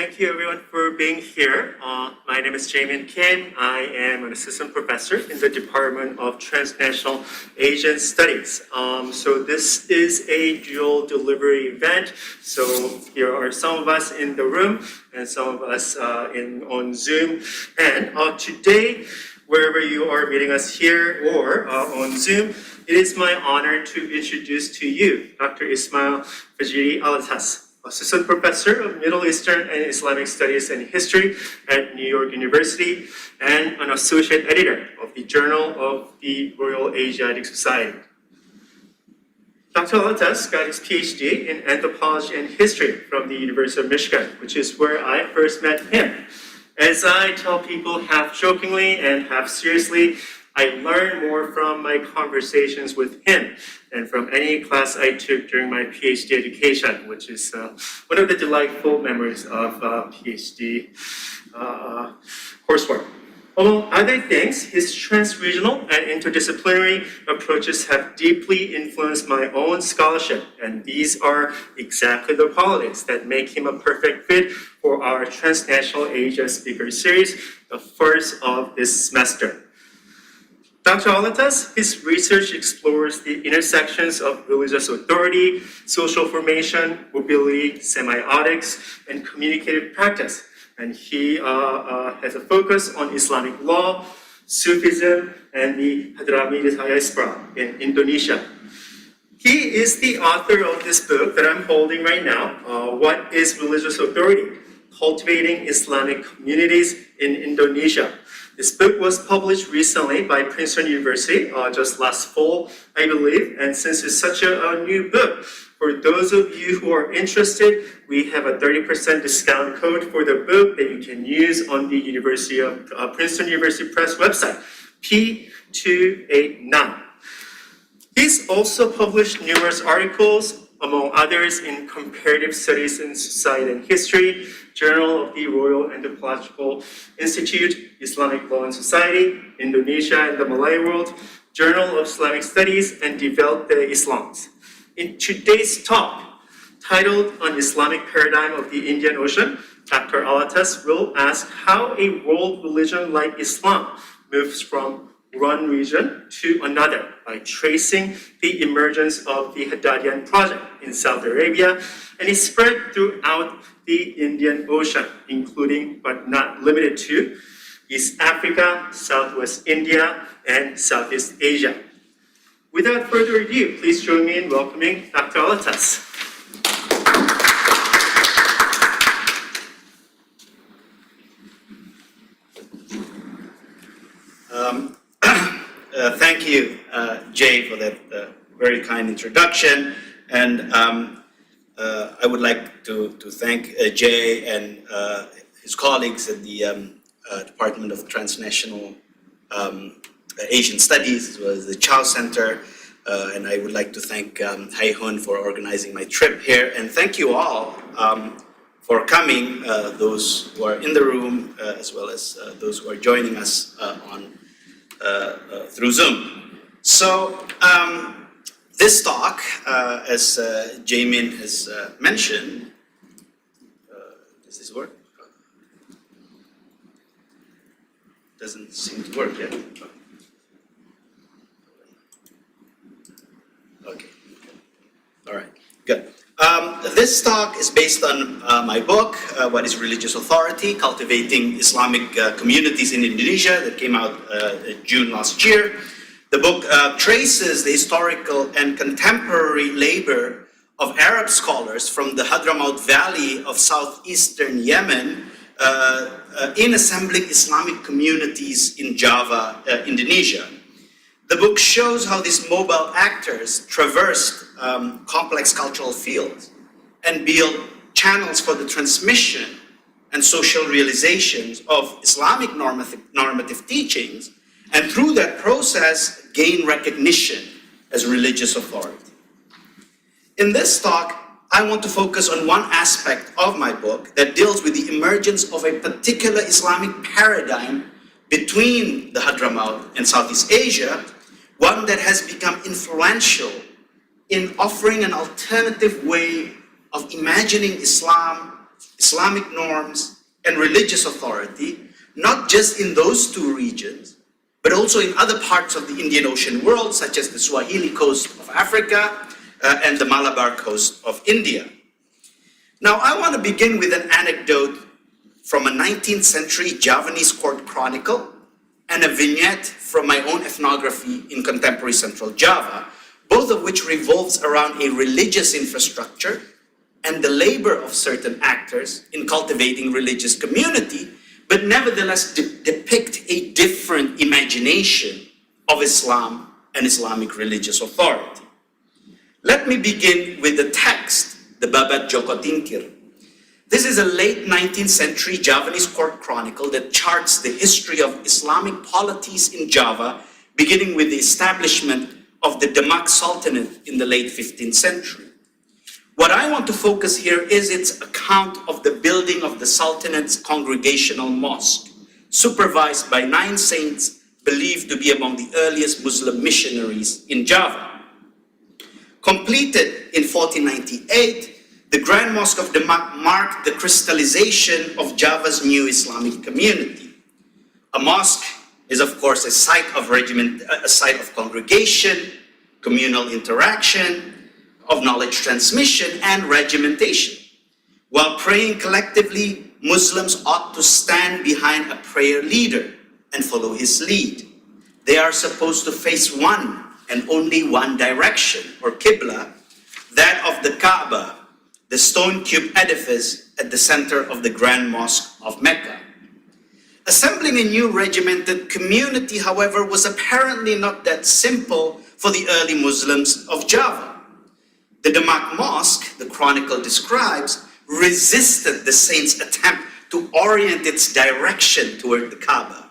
thank you everyone for being here. My name is Jamin Kim. I am an assistant professor in the Department of Transnational Asian Studies. So this is a dual delivery event. So here are some of us in the room and some of us on Zoom. And today, wherever you are meeting us here or on Zoom, it is my honor to introduce to you Dr. Ismael Fajiri Alatas, Assistant Professor of Middle Eastern and Islamic Studies and History at New York University and an Associate Editor of the Journal of the Royal Asiatic Society. Dr. Alatas got his PhD in Anthropology and History from the University of Michigan, which is where I first met him. As I tell people half jokingly and half seriously, I learn more from my conversations with him than from any class I took during my PhD education, which is one of the delightful memories of PhD coursework. Among other things, his trans-regional and interdisciplinary approaches have deeply influenced my own scholarship, and these are exactly the qualities that make him a perfect fit for our Transnational Asia Speaker Series, the first of this semester. Dr. Alatas, his research explores the intersections of religious authority, social formation, mobility, semiotics, and communicative practice. And he has a focus on Islamic law, Sufism, and the Haddadian diaspora in Indonesia. He is the author of this book that I'm holding right now, What is Religious Authority? Cultivating Islamic Communities in Indonesia. This book was published recently by Princeton University, just last fall, I believe. And since it's such a new book, for those of you who are interested, we have a 30% discount code for the book that you can use on the Princeton University Press website, P289. He's also published numerous articles, among others in Comparative Studies in Society and History, Journal of the Royal Anthropological Institute, Islamic Law and Society, Indonesia and the Malay World, Journal of Islamic Studies, and Developed the Islams. In today's talk, titled An Islamic Paradigm of the Indian Ocean, Dr. Alatas will ask how a world religion like Islam moves from one region to another by tracing the emergence of the Haddadian project in Saudi Arabia and its spread throughout the Indian Ocean, including but not limited to East Africa, Southwest India, and Southeast Asia. Without further ado, please join me in welcoming Dr. Alatas. Thank you, Jay, for that very kind introduction. And I would like to thank Jay and his colleagues at the Department of Transnational Asian Studies, as well as the Chow Center. And I would like to thank Hai Hun for organizing my trip here. And thank you all for coming, those who are in the room, as well as those who are joining us through Zoom. So this talk, as Jamin has mentioned, does this work? Doesn't seem to work yet. Okay. All right. Good. This talk is based on my book, What is Religious Authority? Cultivating Islamic Communities in Indonesia, that came out in June last year. The book traces the historical and contemporary labor of Arab scholars from the Hadramaut Valley of southeastern Yemen in assembling Islamic communities in Java, Indonesia. The book shows how these mobile actors traversed complex cultural fields and build channels for the transmission and social realizations of Islamic normative teachings, and through that process gain recognition as religious authority. In this talk, I want to focus on one aspect of my book that deals with the emergence of a particular Islamic paradigm between the Hadramaut and Southeast Asia, one that has become influential in offering an alternative way of imagining Islam, Islamic norms, and religious authority, not just in those two regions, but also in other parts of the Indian Ocean world, such as the Swahili coast of Africa and the Malabar coast of India. Now, I want to begin with an anecdote from a 19th century Javanese court chronicle and a vignette from my own ethnography in contemporary Central Java, both of which revolves around a religious infrastructure and the labor of certain actors in cultivating religious community, but nevertheless depict a different imagination of Islam and Islamic religious authority. Let me begin with the text, the Baba Joko Tingkir. This is a late 19th century Javanese court chronicle that charts the history of Islamic polities in Java, beginning with the establishment of the Damak Sultanate in the late 15th century. What I want to focus here is its account of the building of the Sultanate's congregational mosque, supervised by 9 saints believed to be among the earliest Muslim missionaries in Java. Completed in 1498, the Grand Mosque of Damak marked the crystallization of Java's new Islamic community. A mosque is, of course, a site of congregation, communal interaction, of knowledge transmission and regimentation. While praying collectively, Muslims ought to stand behind a prayer leader and follow his lead. They are supposed to face one and only one direction, or Qibla, that of the Kaaba, the stone cube edifice at the center of the Grand Mosque of Mecca. Assembling a new regimented community, however, was apparently not that simple for the early Muslims of Java. The Damak Mosque, the chronicle describes, resisted the saints' attempt to orient its direction toward the Kaaba.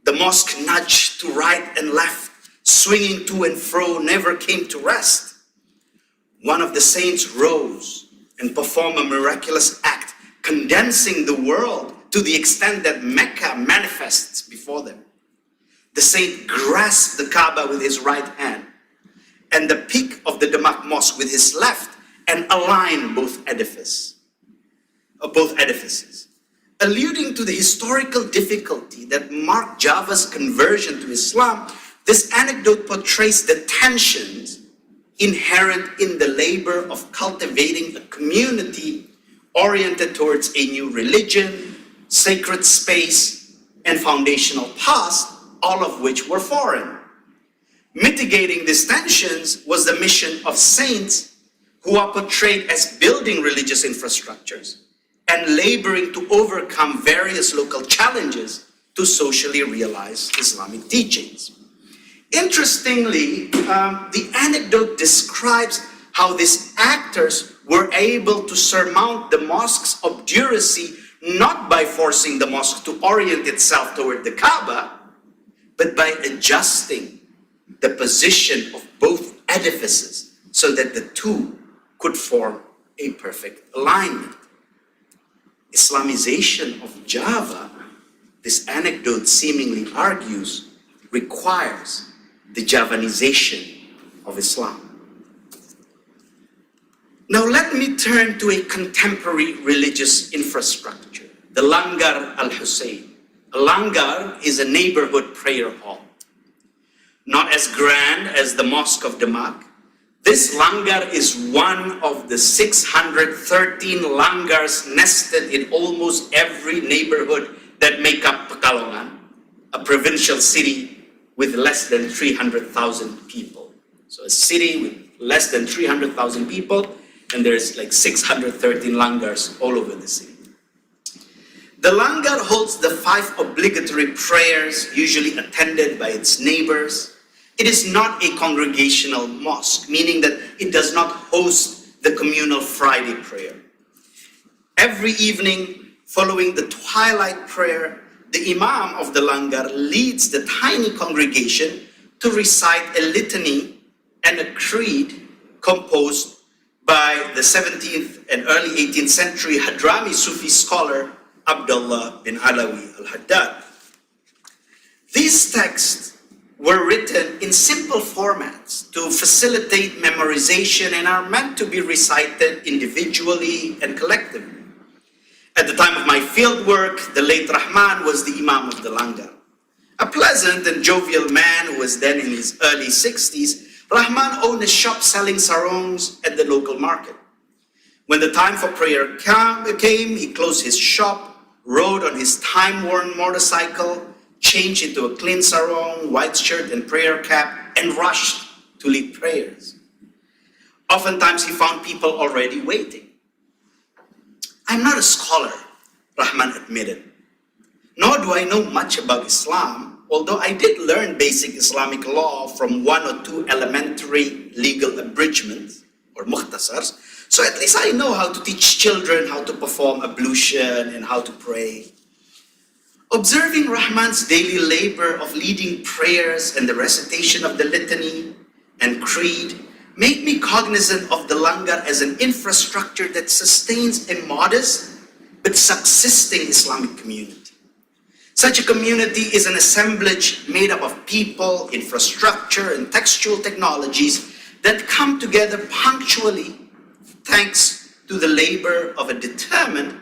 The mosque nudged to right and left, swinging to and fro, never came to rest. One of the saints rose and performed a miraculous act, condensing the world to the extent that Mecca manifests before them. The saint grasped the Kaaba with his right hand and the peak of the Damak Mosque with his left, and aligned both edifices. Alluding to the historical difficulty that marked Java's conversion to Islam, this anecdote portrays the tensions inherent in the labor of cultivating a community oriented towards a new religion, sacred space, and foundational past, all of which were foreign. Mitigating these tensions was the mission of saints who are portrayed as building religious infrastructures and laboring to overcome various local challenges to socially realize Islamic teachings. Interestingly, the anecdote describes how these actors were able to surmount the mosque's obduracy not by forcing the mosque to orient itself toward the Kaaba, but by adjusting the position of both edifices so that the two could form a perfect alignment. Islamization of Java, this anecdote seemingly argues, requires the Javanization of Islam. Now let me turn to a contemporary religious infrastructure, the Langar al-Hussein. A langar is a neighborhood prayer hall. Not as grand as the Mosque of Damak, this langar is one of the 613 langars nested in almost every neighborhood that make up Pekalongan, a provincial city with less than 300,000 people. So a city with less than 300,000 people, and there's like 613 langars all over the city. The langar holds the 5 obligatory prayers, usually attended by its neighbors. It is not a congregational mosque, meaning that it does not host the communal Friday prayer. Every evening, following the twilight prayer, the imam of the langar leads the tiny congregation to recite a litany and a creed composed by the 17th and early 18th century Hadrami Sufi scholar Abdullah bin Alawi al-Haddad. These texts were written in simple formats to facilitate memorization and are meant to be recited individually and collectively. my field work, the late Rahman was the Imam of the Langar. A pleasant and jovial man who was then in his early 60s, Rahman owned a shop selling sarongs at the local market. When the time for prayer came, he closed his shop, rode on his time-worn motorcycle, changed into a clean sarong, white shirt and prayer cap, and rushed to lead prayers. Oftentimes he found people already waiting. I'm not a scholar, Rahman admitted, nor do I know much about Islam, although I did learn basic Islamic law from 1 or 2 elementary legal abridgements, or mukhtasars, so at least I know how to teach children how to perform ablution and how to pray. Observing Rahman's daily labor of leading prayers and the recitation of the litany and creed made me cognizant of the Langar as an infrastructure that sustains a modest but subsisting Islamic community. Such a community is an assemblage made up of people, infrastructure, and textual technologies that come together punctually thanks to the labor of a determined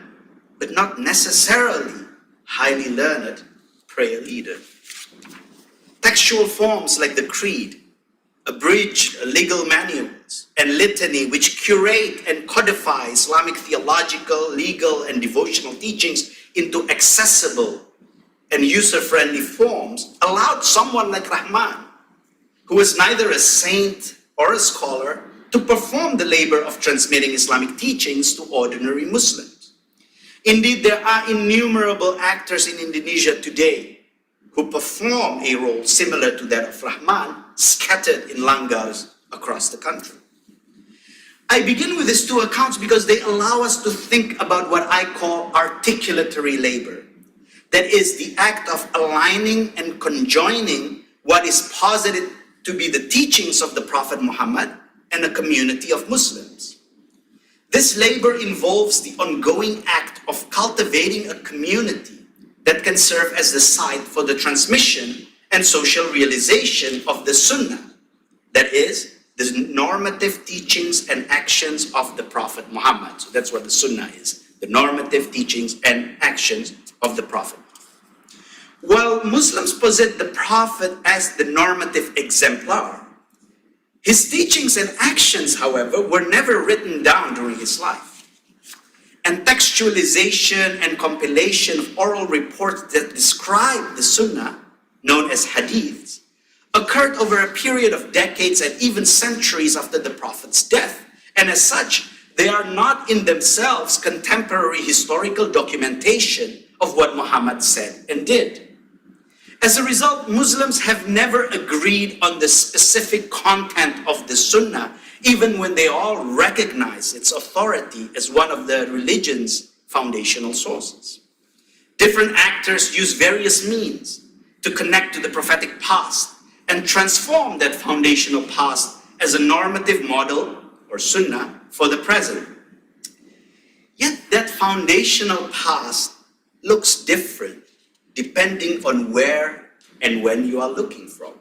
but not necessarily highly learned prayer leader. Textual forms like the creed, abridged legal manuals, and litany, which curate and codify Islamic theological, legal, and devotional teachings into accessible and user-friendly forms, allowed someone like Rahman, who was neither a saint or a scholar, to perform the labor of transmitting Islamic teachings to ordinary Muslims. Indeed, there are innumerable actors in Indonesia today who perform a role similar to that of Rahman, scattered in langars across the country. I begin with these 2 accounts because they allow us to think about what I call articulatory labor. That is the act of aligning and conjoining what is posited to be the teachings of the Prophet Muhammad and a community of Muslims. This labor involves the ongoing act of cultivating a community that can serve as the site for the transmission and social realization of the Sunnah, that is, the normative teachings and actions of the Prophet Muhammad. So that's what the Sunnah is, the normative teachings and actions of the Prophet. While Muslims posit the Prophet as the normative exemplar, his teachings and actions, however, were never written down during his life. And textualization and compilation of oral reports that describe the Sunnah, known as hadiths, occurred over a period of decades and even centuries after the Prophet's death. And as such, they are not in themselves contemporary historical documentation of what Muhammad said and did. As a result, Muslims have never agreed on the specific content of the Sunnah, even when they all recognize its authority as one of the religion's foundational sources. Different actors use various means to connect to the prophetic past and transform that foundational past as a normative model, or Sunnah, for the present. Yet that foundational past looks different depending on where and when you are looking from,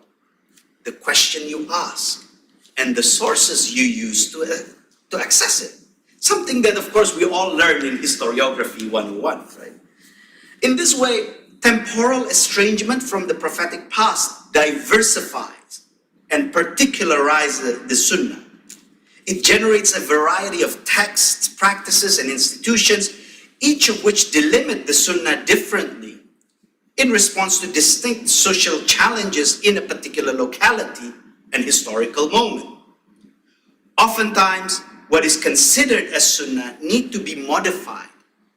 the question you ask, and the sources you use to access it. Something that, of course, we all learned in Historiography 101, right? In this way, temporal estrangement from the prophetic past diversifies and particularizes the Sunnah. It generates a variety of texts, practices, and institutions, each of which delimit the Sunnah differently in response to distinct social challenges in a particular locality and historical moment. Oftentimes, what is considered as Sunnah need to be modified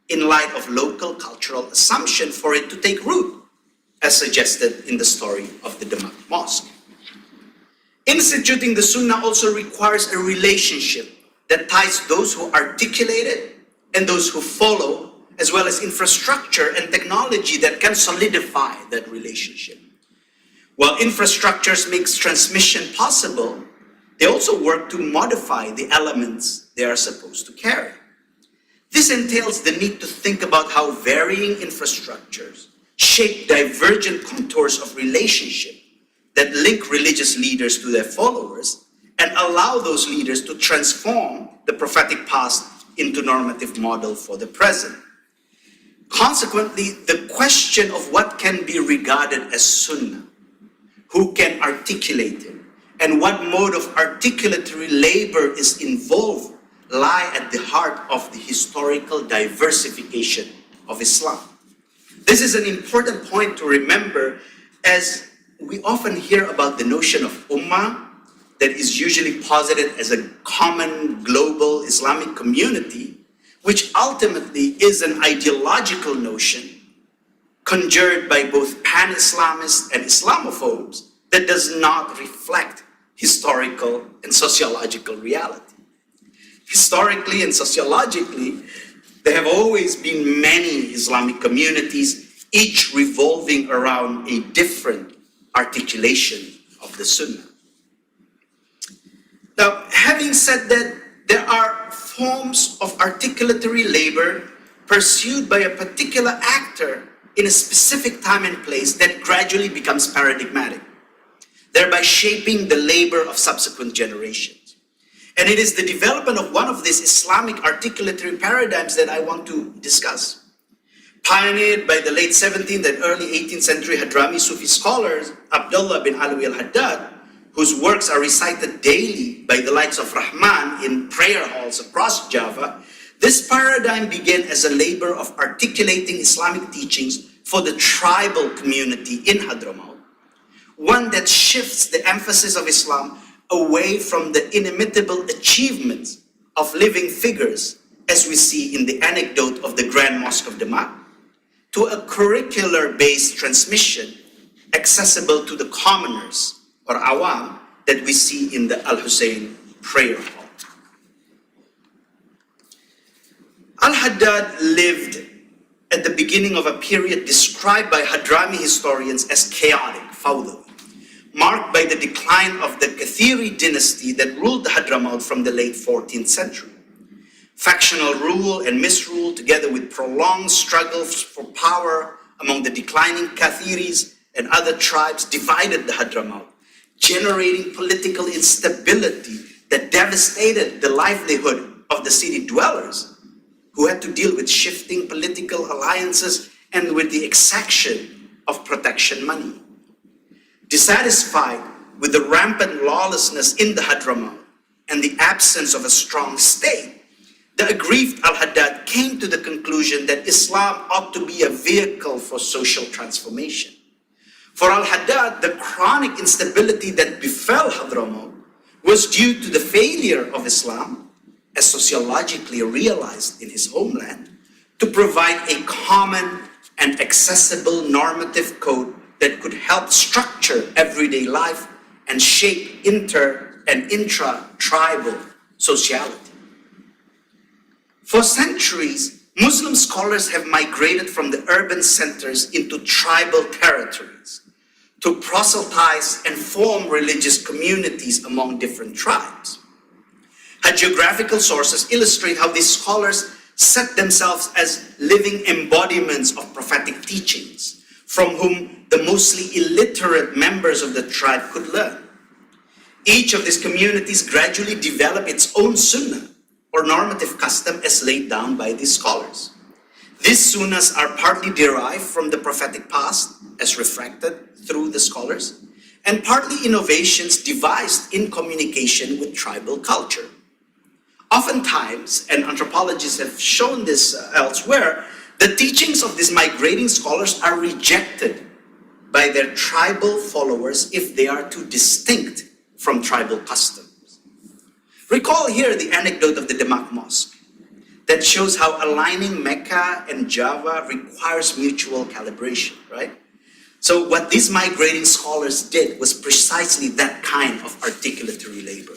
in light of local cultural assumption for it to take root, as suggested in the story of the Damak Mosque. Instituting the Sunnah also requires a relationship that ties those who articulate it and those who follow, as well as infrastructure and technology that can solidify that relationship. While infrastructures makes transmission possible, they also work to modify the elements they are supposed to carry. This entails the need to think about how varying infrastructures shape divergent contours of relationship that link religious leaders to their followers and allow those leaders to transform the prophetic past into normative model for the present. Consequently, the question of what can be regarded as sunnah, who can articulate it, and what mode of articulatory labor is involved lie at the heart of the historical diversification of Islam. This is an important point to remember, as we often hear about the notion of ummah that is usually posited as a common global Islamic community, which ultimately is an ideological notion conjured by both pan-Islamists and Islamophobes that does not reflect historical and sociological reality. Historically and sociologically, there have always been many Islamic communities, each revolving around a different articulation of the Sunnah. Now, having said that, there are forms of articulatory labor pursued by a particular actor in a specific time and place that gradually becomes paradigmatic, thereby shaping the labor of subsequent generations. And it is the development of one of these Islamic articulatory paradigms that I want to discuss. Pioneered by the late 17th and early 18th century Hadrami Sufi scholars, Abdullah bin Alawi al-Haddad, whose works are recited daily by the likes of Rahman in prayer halls across Java, this paradigm began as a labor of articulating Islamic teachings for the tribal community in Hadramaut, one that shifts the emphasis of Islam away from the inimitable achievements of living figures, as we see in the anecdote of the Grand Mosque of Damak, to a curricular-based transmission accessible to the commoners, or awam, that we see in the Al-Hussein prayer hall. Al-Haddad lived at the beginning of a period described by Hadrami historians as chaotic, fawdawi, marked by the decline of the Kathiri dynasty that ruled the Hadramaut from the late 14th century. Factional rule and misrule, together with prolonged struggles for power among the declining Kathiris and other tribes, divided the Hadramaut, generating political instability that devastated the livelihood of the city dwellers, who had to deal with shifting political alliances and with the exaction of protection money. Dissatisfied with the rampant lawlessness in the Hadramaut and the absence of a strong state, the aggrieved Al-Haddad came to the conclusion that Islam ought to be a vehicle for social transformation. For Al-Haddad, the chronic instability that befell Hadramaut was due to the failure of Islam, as sociologically realized in his homeland, to provide a common and accessible normative code that could help structure everyday life and shape inter- and intra-tribal sociality. For centuries, Muslim scholars have migrated from the urban centers into tribal territories to proselytize and form religious communities among different tribes. Hagiographical sources illustrate how these scholars set themselves as living embodiments of prophetic teachings, from whom the mostly illiterate members of the tribe could learn. Each of these communities gradually developed its own sunnah, or normative custom, as laid down by these scholars. These sunnahs are partly derived from the prophetic past, as reflected through the scholars, and partly innovations devised in communication with tribal culture. Oftentimes, and anthropologists have shown this elsewhere, the teachings of these migrating scholars are rejected by their tribal followers if they are too distinct from tribal customs. Recall here the anecdote of the Damak Mosque that shows how aligning Mecca and Java requires mutual calibration, right? So what these migrating scholars did was precisely that kind of articulatory labor.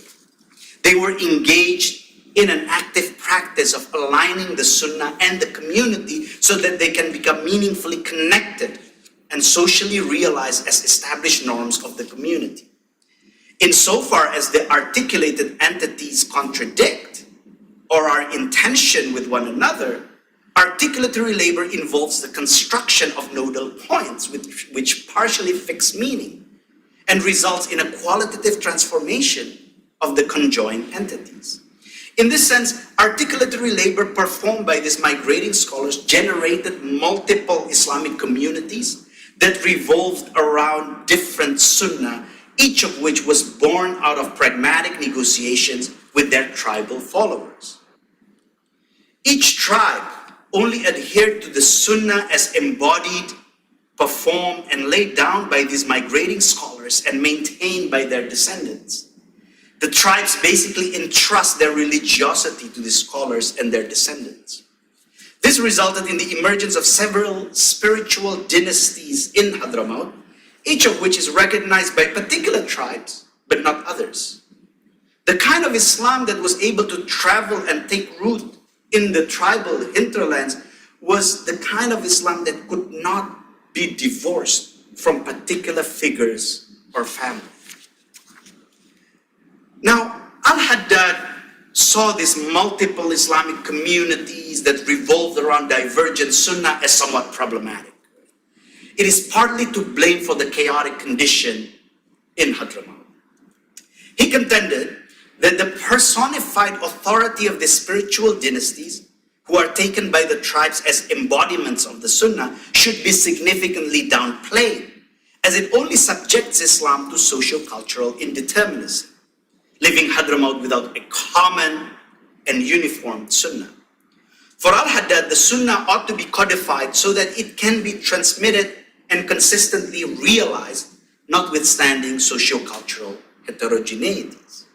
They were engaged in an active practice of aligning the Sunnah and the community so that they can become meaningfully connected and socially realized as established norms of the community. Insofar as the articulated entities contradict or are in tension with one another, articulatory labor involves the construction of nodal points which partially fix meaning and results in a qualitative transformation of the conjoined entities. In this sense, articulatory labor performed by these migrating scholars generated multiple Islamic communities that revolved around different sunnah, each of which was born out of pragmatic negotiations with their tribal followers. Each tribe only adhered to the sunnah as embodied, performed, and laid down by these migrating scholars and maintained by their descendants. The tribes basically entrust their religiosity to the scholars and their descendants. This resulted in the emergence of several spiritual dynasties in Hadramaut, each of which is recognized by particular tribes, but not others. The kind of Islam that was able to travel and take root in the tribal hinterlands was the kind of Islam that could not be divorced from particular figures or families. Now, Al-Haddad saw these multiple Islamic communities that revolved around divergent sunnah as somewhat problematic. It is partly to blame for the chaotic condition in Hadramaut. He contended that the personified authority of the spiritual dynasties, who are taken by the tribes as embodiments of the sunnah, should be significantly downplayed, as it only subjects Islam to socio-cultural indeterminacy, leaving Hadramaut without a common and uniform sunnah. For Al-Haddad, the sunnah ought to be codified so that it can be transmitted and consistently realized, notwithstanding socio-cultural heterogeneities.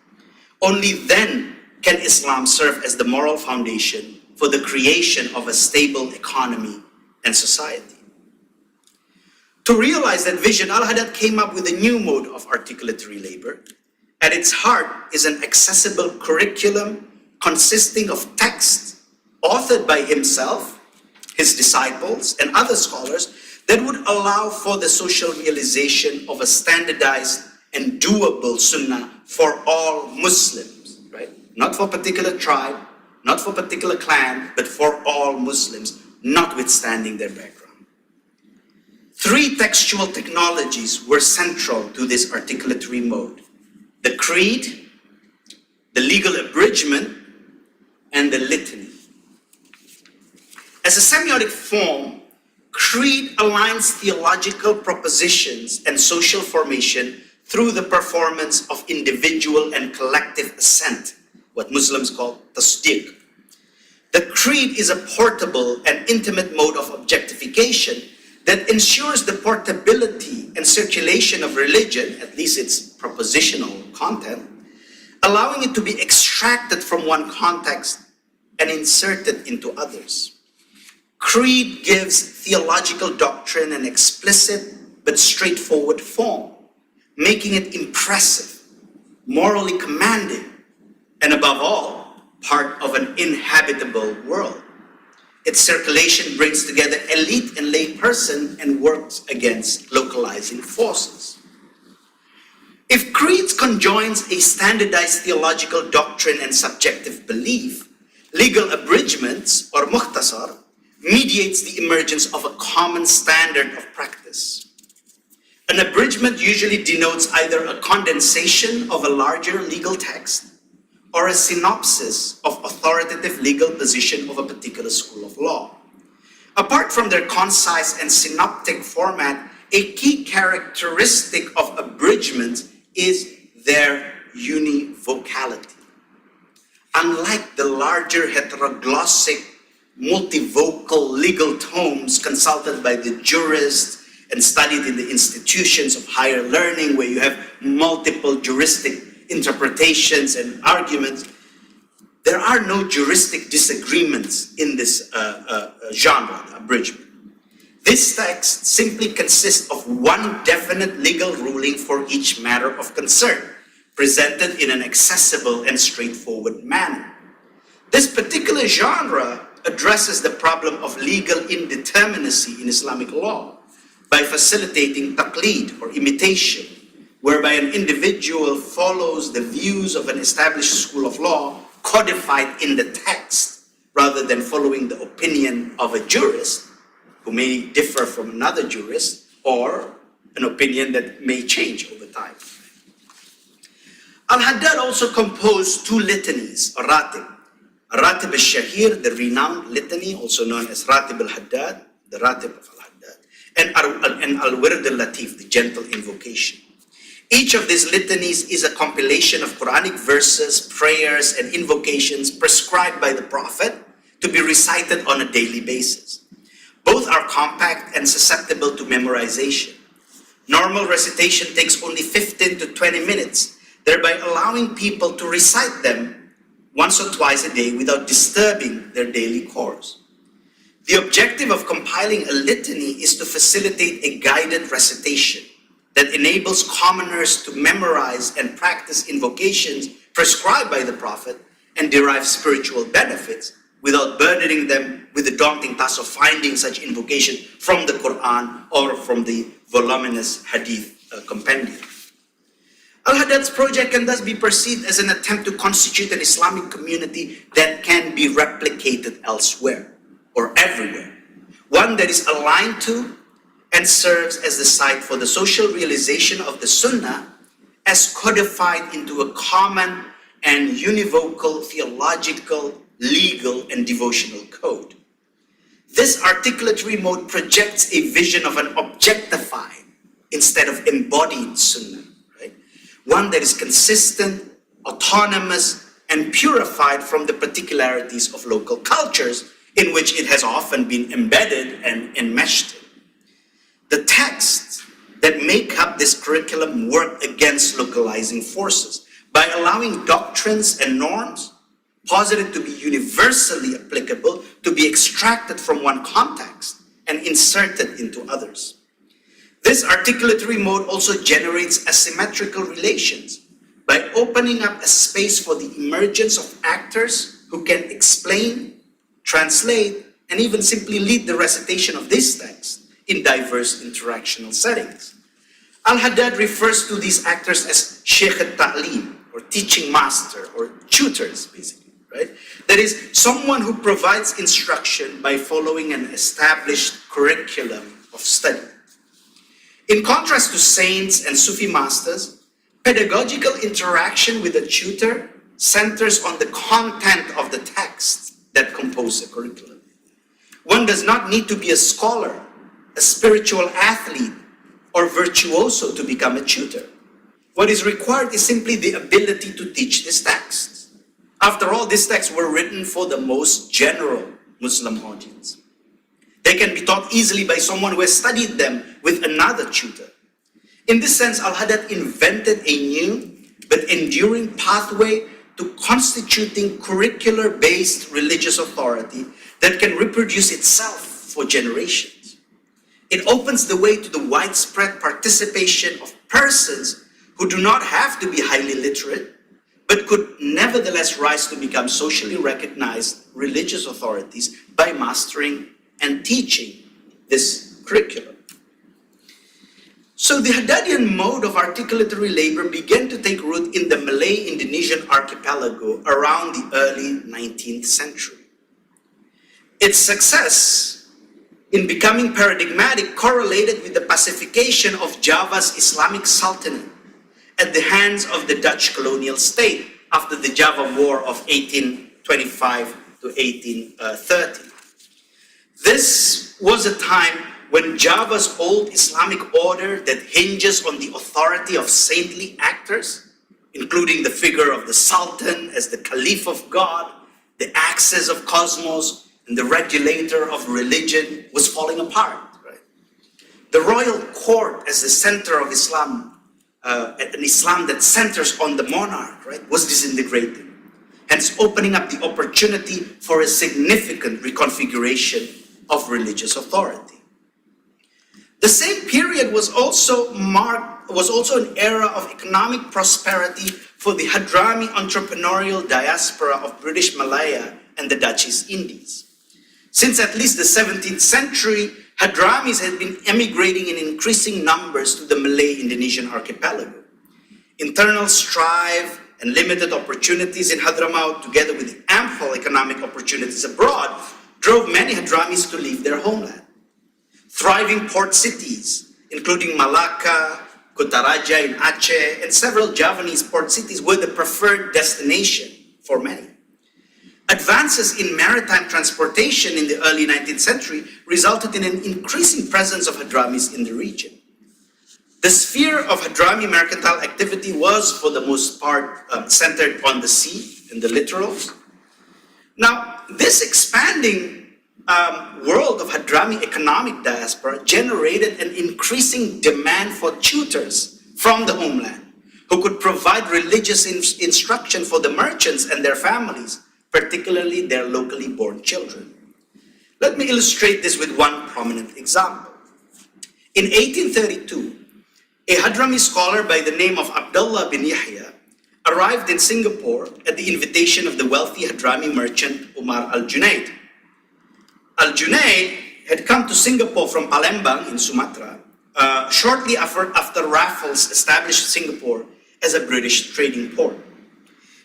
Only then can Islam serve as the moral foundation for the creation of a stable economy and society. To realize that vision, Al-Haddad came up with a new mode of articulatory labor. At its heart is an accessible curriculum consisting of texts authored by himself, his disciples, and other scholars that would allow for the social realization of a standardized and doable sunnah for all Muslims, right? Not for a particular tribe, not for a particular clan, but for all Muslims, notwithstanding their background. Three textual technologies were central to this articulatory mode: the creed, the legal abridgment, and the litany. As a semiotic form, creed aligns theological propositions and social formation through the performance of individual and collective assent, what Muslims call tasdiq. The creed is a portable and intimate mode of objectification that ensures the portability and circulation of religion, at least its propositional content, allowing it to be extracted from one context and inserted into others. Creed gives theological doctrine an explicit but straightforward form, making it impressive, morally commanding, and above all, part of an inhabitable world. Its circulation brings together elite and lay person and works against localizing forces. If creeds conjoins a standardized theological doctrine and subjective belief, legal abridgments, or mukhtasar, mediates the emergence of a common standard of practice. An abridgment usually denotes either a condensation of a larger legal text or a synopsis of authoritative legal position of a particular school of law. Apart from their concise and synoptic format, a key characteristic of abridgments is their univocality. Unlike the larger heteroglossic, multivocal legal tomes consulted by the jurists and studied in the institutions of higher learning, where you have multiple juristic interpretations and arguments, there are no juristic disagreements in this genre, abridgment. This text simply consists of one definite legal ruling for each matter of concern, presented in an accessible and straightforward manner. This particular genre addresses the problem of legal indeterminacy in Islamic law by facilitating taqlid, or imitation, whereby an individual follows the views of an established school of law codified in the text, rather than following the opinion of a jurist who may differ from another jurist, or an opinion that may change over time. Al-Haddad also composed two litanies, Ratib al-Shahir, the renowned litany, also known as Ratib al-Haddad, the Ratib of Al-Haddad, and Al-Wird al-Latif, the gentle invocation. Each of these litanies is a compilation of Quranic verses, prayers, and invocations prescribed by the Prophet to be recited on a daily basis. Both are compact and susceptible to memorization. Normal recitation takes only 15 to 20 minutes, thereby allowing people to recite them once or twice a day without disturbing their daily course. The objective of compiling a litany is to facilitate a guided recitation that enables commoners to memorize and practice invocations prescribed by the Prophet and derive spiritual benefits without burdening them with the daunting task of finding such invocation from the Quran or from the voluminous Hadith compendium. Al-Haddad's project can thus be perceived as an attempt to constitute an Islamic community that can be replicated elsewhere or everywhere, one that is aligned to and serves as the site for the social realization of the Sunnah as codified into a common and univocal theological, legal, and devotional code. This articulatory mode projects a vision of an objectified instead of embodied Sunnah, right? One that is consistent, autonomous, and purified from the particularities of local cultures in which it has often been embedded and enmeshed in. The texts that make up this curriculum work against localizing forces by allowing doctrines and norms posited to be universally applicable to be extracted from one context and inserted into others. This articulatory mode also generates asymmetrical relations by opening up a space for the emergence of actors who can explain, translate, and even simply lead the recitation of this text in diverse interactional settings. Al-Haddad refers to these actors as Sheikh al-Ta'lim, or teaching master, or tutors, basically, right? That is, someone who provides instruction by following an established curriculum of study. In contrast to saints and Sufi masters, pedagogical interaction with a tutor centers on the content of the texts that compose the curriculum. One does not need to be a scholar, a spiritual athlete, or virtuoso to become a tutor. What is required is simply the ability to teach these texts. After all, these texts were written for the most general Muslim audience. They can be taught easily by someone who has studied them with another tutor. In this sense, Al-Haddad invented a new but enduring pathway to constituting curricular-based religious authority that can reproduce itself for generations. It opens the way to the widespread participation of persons who do not have to be highly literate, but could nevertheless rise to become socially recognized religious authorities by mastering and teaching this curriculum. So the Haddadian mode of articulatory labor began to take root in the Malay-Indonesian archipelago around the early 19th century. Its success in becoming paradigmatic correlated with the pacification of Java's Islamic Sultanate at the hands of the Dutch colonial state after the Java War of 1825 to 1830. This was a time when Java's old Islamic order that hinges on the authority of saintly actors, including the figure of the Sultan as the Caliph of God, the axis of cosmos, and the regulator of religion, was falling apart. Right? The royal court as the center of Islam, an Islam that centers on the monarch, right, was disintegrating, hence opening up the opportunity for a significant reconfiguration of religious authority. The same period was also an era of economic prosperity for the Hadrami entrepreneurial diaspora of British Malaya and the Dutch East Indies. Since at least the 17th century, Hadramis had been emigrating in increasing numbers to the Malay-Indonesian archipelago. Internal strife and limited opportunities in Hadramaut, together with ample economic opportunities abroad, drove many Hadramis to leave their homeland. Thriving port cities, including Malacca, Kutaraja in Aceh, and several Javanese port cities were the preferred destination for many. Advances in maritime transportation in the early 19th century resulted in an increasing presence of Hadramis in the region. The sphere of Hadrami mercantile activity was, for the most part, centered on the sea and the littorals. Now, this expanding world of Hadrami economic diaspora generated an increasing demand for tutors from the homeland who could provide religious instruction for the merchants and their families, particularly their locally born children. Let me illustrate this with one prominent example. In 1832, a Hadrami scholar by the name of Abdullah bin Yahya arrived in Singapore at the invitation of the wealthy Hadrami merchant Umar al-Junaid. Al-Junaid had come to Singapore from Palembang in Sumatra shortly after Raffles established Singapore as a British trading port.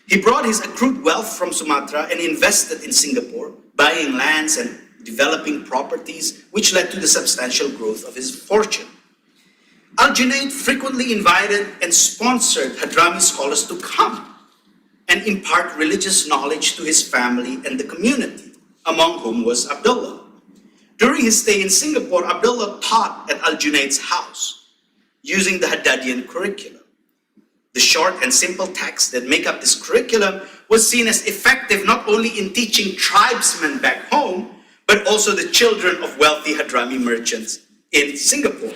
He brought his accrued wealth from Sumatra and invested in Singapore, buying lands and developing properties, which led to the substantial growth of his fortune. Al-Junaid frequently invited and sponsored Hadrami scholars to come and impart religious knowledge to his family and the community, among whom was Abdullah. During his stay in Singapore, Abdullah taught at Al-Junaid's house using the Haddadian curriculum. The short and simple texts that make up this curriculum was seen as effective not only in teaching tribesmen back home, but also the children of wealthy Hadrami merchants in Singapore.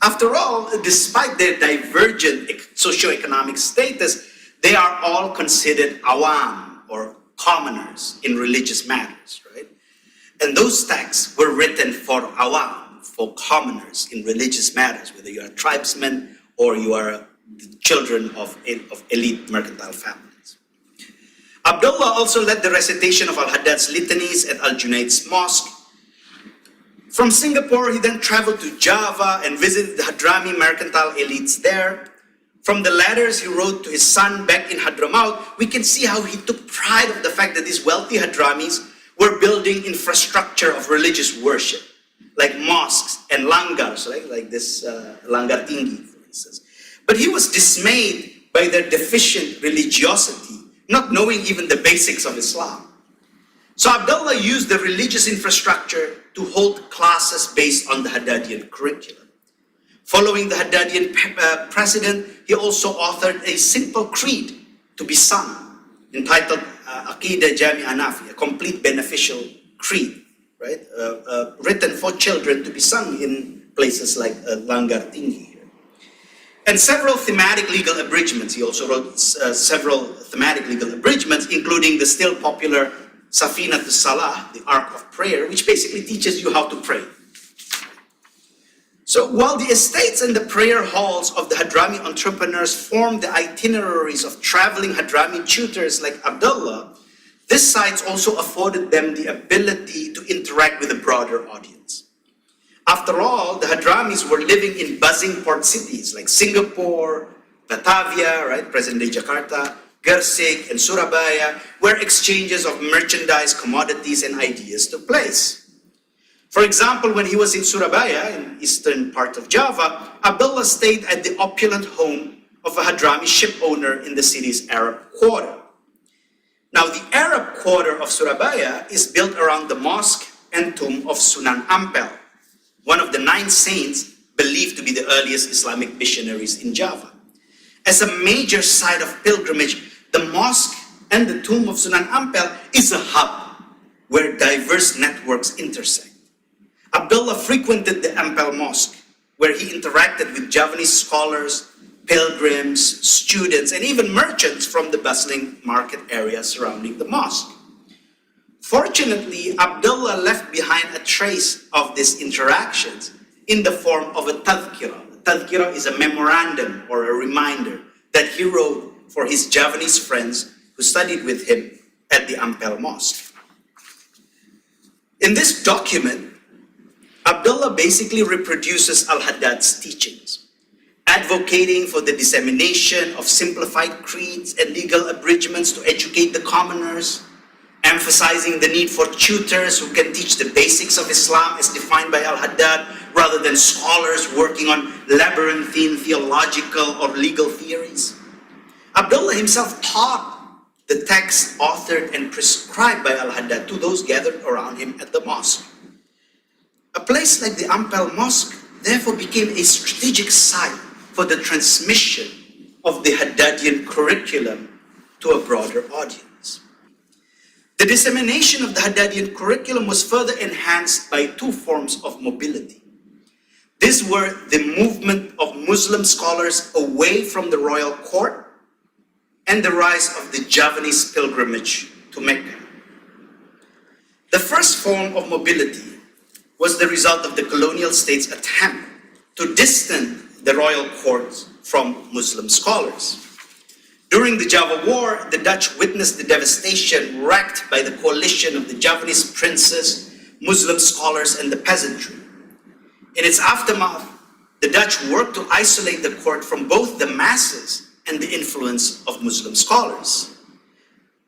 After all, despite their divergent socioeconomic status, they are all considered awam, or commoners, in religious matters, right? And those texts were written for awam, for commoners in religious matters, whether you are tribesmen or you are the children of elite mercantile families. Abdullah also led the recitation of Al-Haddad's litanies at Al-Junaid's mosque. From Singapore, he then traveled to Java and visited the Hadrami mercantile elites there. From the letters he wrote to his son back in Hadramaut, we can see how he took pride of the fact that these wealthy Hadramis were building infrastructure of religious worship, like mosques and langars, like this langar tinggi, for instance. But he was dismayed by their deficient religiosity, not knowing even the basics of Islam. So Abdullah used the religious infrastructure to hold classes based on the Haddadian curriculum. Following the Haddadian precedent, he also authored a simple creed to be sung, entitled Aqidah Jami'a Nafi, a complete beneficial creed, right? Written for children to be sung in places like Langar Tinggi here. And several thematic legal abridgements. He also wrote several thematic legal abridgements, including the still popular Safina to Salah, the Ark of Prayer, which basically teaches you how to pray. So while the estates and the prayer halls of the Hadrami entrepreneurs formed the itineraries of traveling Hadrami tutors like Abdullah, these sites also afforded them the ability to interact with a broader audience. After all, the Hadramis were living in buzzing port cities like Singapore, Batavia, right, present-day Jakarta, Gersik, and Surabaya, where exchanges of merchandise, commodities, and ideas took place. For example, when he was in Surabaya, in eastern part of Java, Abdullah stayed at the opulent home of a Hadrami ship owner in the city's Arab quarter. Now, the Arab quarter of Surabaya is built around the mosque and tomb of Sunan Ampel, one of the 9 saints believed to be the earliest Islamic missionaries in Java. As a major site of pilgrimage, the mosque and the tomb of Sunan Ampel is a hub where diverse networks intersect. Abdullah frequented the Ampel Mosque, where he interacted with Javanese scholars, pilgrims, students, and even merchants from the bustling market area surrounding the mosque. Fortunately, Abdullah left behind a trace of these interactions in the form of a tadhkirah. A tadhkirah is a memorandum or a reminder that he wrote for his Javanese friends who studied with him at the Ampel Mosque. In this document, Abdullah basically reproduces Al-Haddad's teachings, advocating for the dissemination of simplified creeds and legal abridgments to educate the commoners, emphasizing the need for tutors who can teach the basics of Islam as defined by Al-Haddad rather than scholars working on labyrinthine theological or legal theories. Abdullah himself taught the text authored and prescribed by Al-Haddad to those gathered around him at the mosque. A place like the Damak Mosque therefore became a strategic site for the transmission of the Haddadian curriculum to a broader audience. The dissemination of the Haddadian curriculum was further enhanced by two forms of mobility. These were the movement of Muslim scholars away from the royal court and the rise of the Javanese pilgrimage to Mecca. The first form of mobility was the result of the colonial state's attempt to distance the royal courts from Muslim scholars. During the Java War, the Dutch witnessed the devastation wreaked by the coalition of the Javanese princes, Muslim scholars, and the peasantry. In its aftermath, the Dutch worked to isolate the court from both the masses and the influence of Muslim scholars.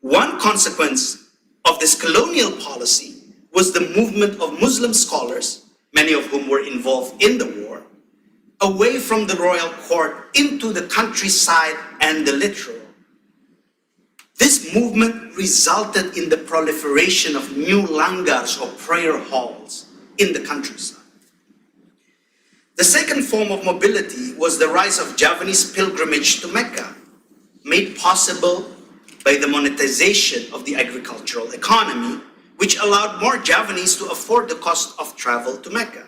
One consequence of this colonial policy was the movement of Muslim scholars, many of whom were involved in the war, away from the royal court into the countryside and the littoral. This movement resulted in the proliferation of new langars or prayer halls in the countryside. The second form of mobility was the rise of Javanese pilgrimage to Mecca, made possible by the monetization of the agricultural economy, which allowed more Javanese to afford the cost of travel to Mecca.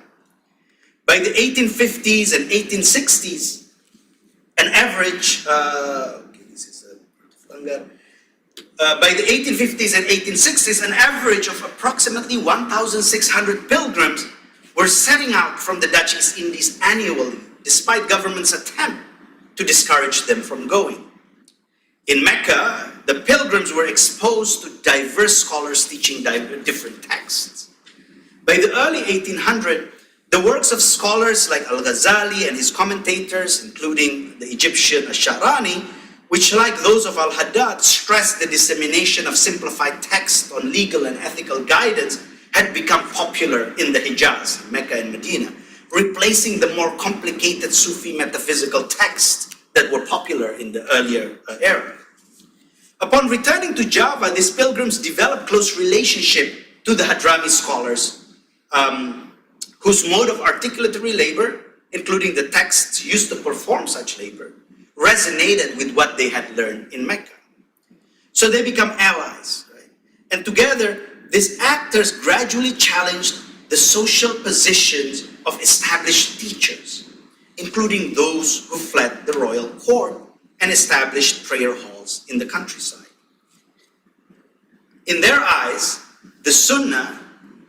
By the 1850s and 1860s, an average, by the 1850s and 1860s, an average of approximately 1,600 pilgrims were setting out from the Dutch East Indies annually, despite government's attempt to discourage them from going. In Mecca, the pilgrims were exposed to diverse scholars teaching different texts. By the early 1800s, the works of scholars like Al-Ghazali and his commentators, including the Egyptian Ash-Sharani, which like those of Al-Haddad stressed the dissemination of simplified text on legal and ethical guidance, had become popular in the Hijaz, Mecca and Medina, replacing the more complicated Sufi metaphysical texts that were popular in the earlier era. Upon returning to Java, these pilgrims developed close relationship to the Hadrami scholars, whose mode of articulatory labor, including the texts used to perform such labor, resonated with what they had learned in Mecca. So they become allies, right? And together, these actors gradually challenged the social positions of established teachers, including those who fled the royal court and established prayer halls in the countryside. In their eyes, the Sunnah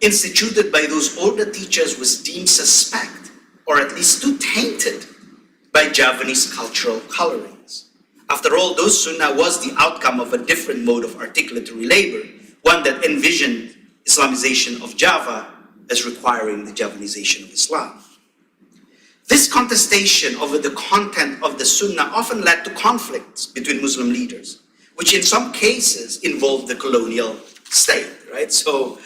instituted by those older teachers was deemed suspect, or at least too tainted, by Javanese cultural colorings. After all, those Sunnah was the outcome of a different mode of articulatory labor, one that envisioned Islamization of Java as requiring the Javanization of Islam. This contestation over the content of the Sunnah often led to conflicts between Muslim leaders, which in some cases involved the colonial state, right? So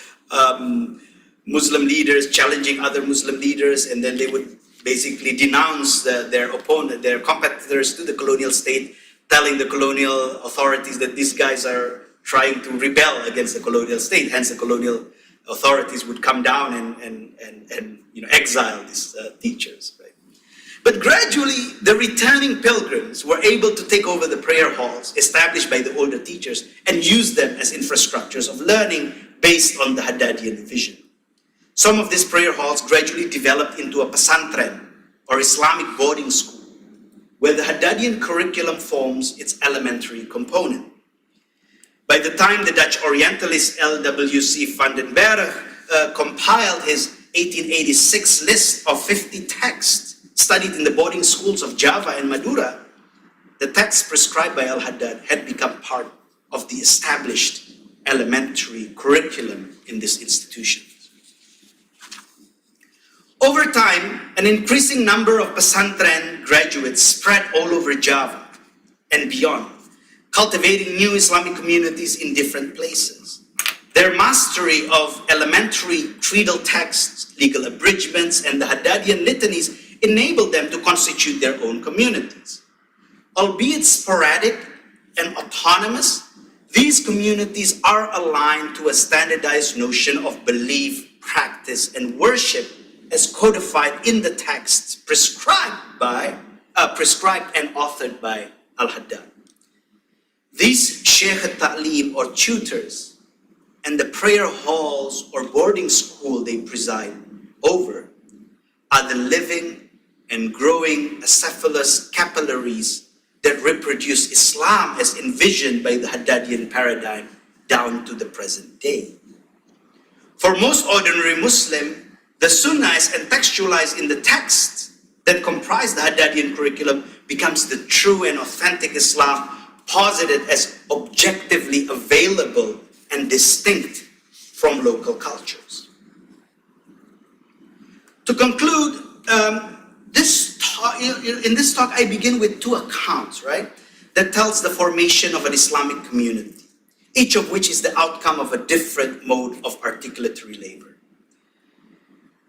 Muslim leaders challenging other Muslim leaders, and then they would basically denounce their opponent, their competitors to the colonial state, telling the colonial authorities that these guys are trying to rebel against the colonial state. Hence, the colonial authorities would come down and exile these teachers. Right? But gradually, the returning pilgrims were able to take over the prayer halls established by the older teachers and use them as infrastructures of learning based on the Haddadian vision. Some of these prayer halls gradually developed into a pasantren, or Islamic boarding school, where the Haddadian curriculum forms its elementary component. By the time the Dutch Orientalist L.W.C. van den Berg compiled his 1886 list of 50 texts studied in the boarding schools of Java and Madura, the texts prescribed by Al-Haddad had become part of the established elementary curriculum in these institutions. Over time, an increasing number of pasantren graduates spread all over Java and beyond, cultivating new Islamic communities in different places. Their mastery of elementary creedal texts, legal abridgements, and the Haddadian litanies enabled them to constitute their own communities. Albeit sporadic and autonomous, these communities are aligned to a standardized notion of belief, practice, and worship as codified in the texts prescribed and authored by Al-Haddad. These Sheikh al-Ta'lim or tutors and the prayer halls or boarding school they preside over are the living and growing acephalous capillaries that reproduce Islam as envisioned by the Haddadian paradigm down to the present day. For most ordinary Muslim, the Sunnah as contextualized in the texts that comprise the Haddadian curriculum becomes the true and authentic Islam posited as objectively available and distinct from local cultures. To conclude, in this talk, I begin with two accounts, right? That tells the formation of an Islamic community, each of which is the outcome of a different mode of articulatory labor.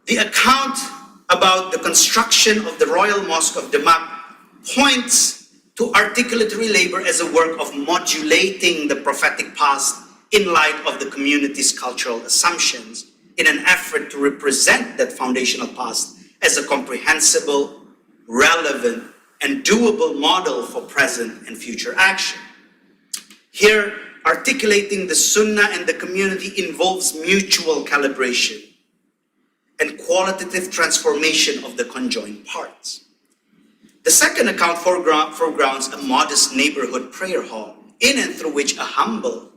The account about the construction of the Royal Mosque of Damak points to articulatory labor as a work of modulating the prophetic past in light of the community's cultural assumptions in an effort to represent that foundational past as a comprehensible, relevant, and doable model for present and future action. Here, articulating the Sunnah and the community involves mutual calibration and qualitative transformation of the conjoined parts. The second account foregrounds a modest neighborhood prayer hall, in and through which a humble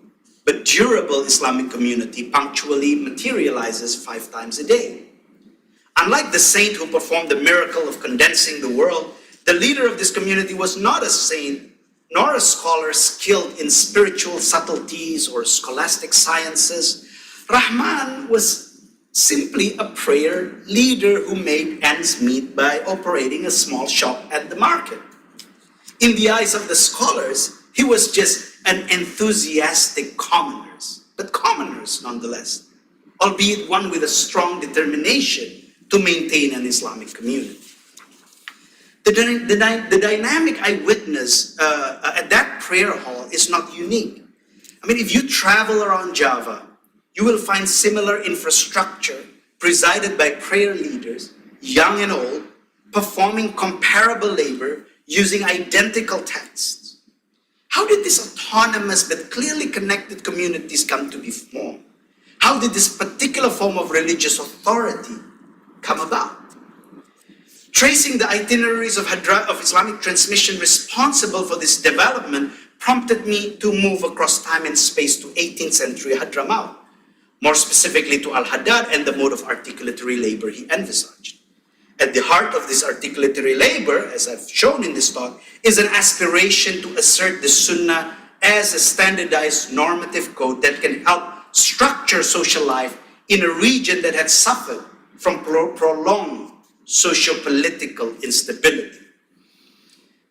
but durable Islamic community punctually materializes 5 times a day. Unlike the saint who performed the miracle of condensing the world, the leader of this community was not a saint, nor a scholar skilled in spiritual subtleties or scholastic sciences. Rahman was simply a prayer leader who made ends meet by operating a small shop at the market. In the eyes of the scholars, he was just an enthusiastic commoners, but commoners nonetheless, albeit one with a strong determination to maintain an Islamic community. The dynamic I witnessed at that prayer hall is not unique. I mean, if you travel around Java, you will find similar infrastructure presided by prayer leaders, young and old, performing comparable labor using identical texts. How did these autonomous but clearly connected communities come to be formed? How did this particular form of religious authority come about? Tracing the itineraries of Islamic transmission responsible for this development prompted me to move across time and space to 18th century Hadramaut, more specifically to Al-Haddad and the mode of articulatory labor he envisaged. At the heart of this articulatory labor, as I've shown in this talk, is an aspiration to assert the Sunnah as a standardized normative code that can help structure social life in a region that had suffered from prolonged socio-political instability.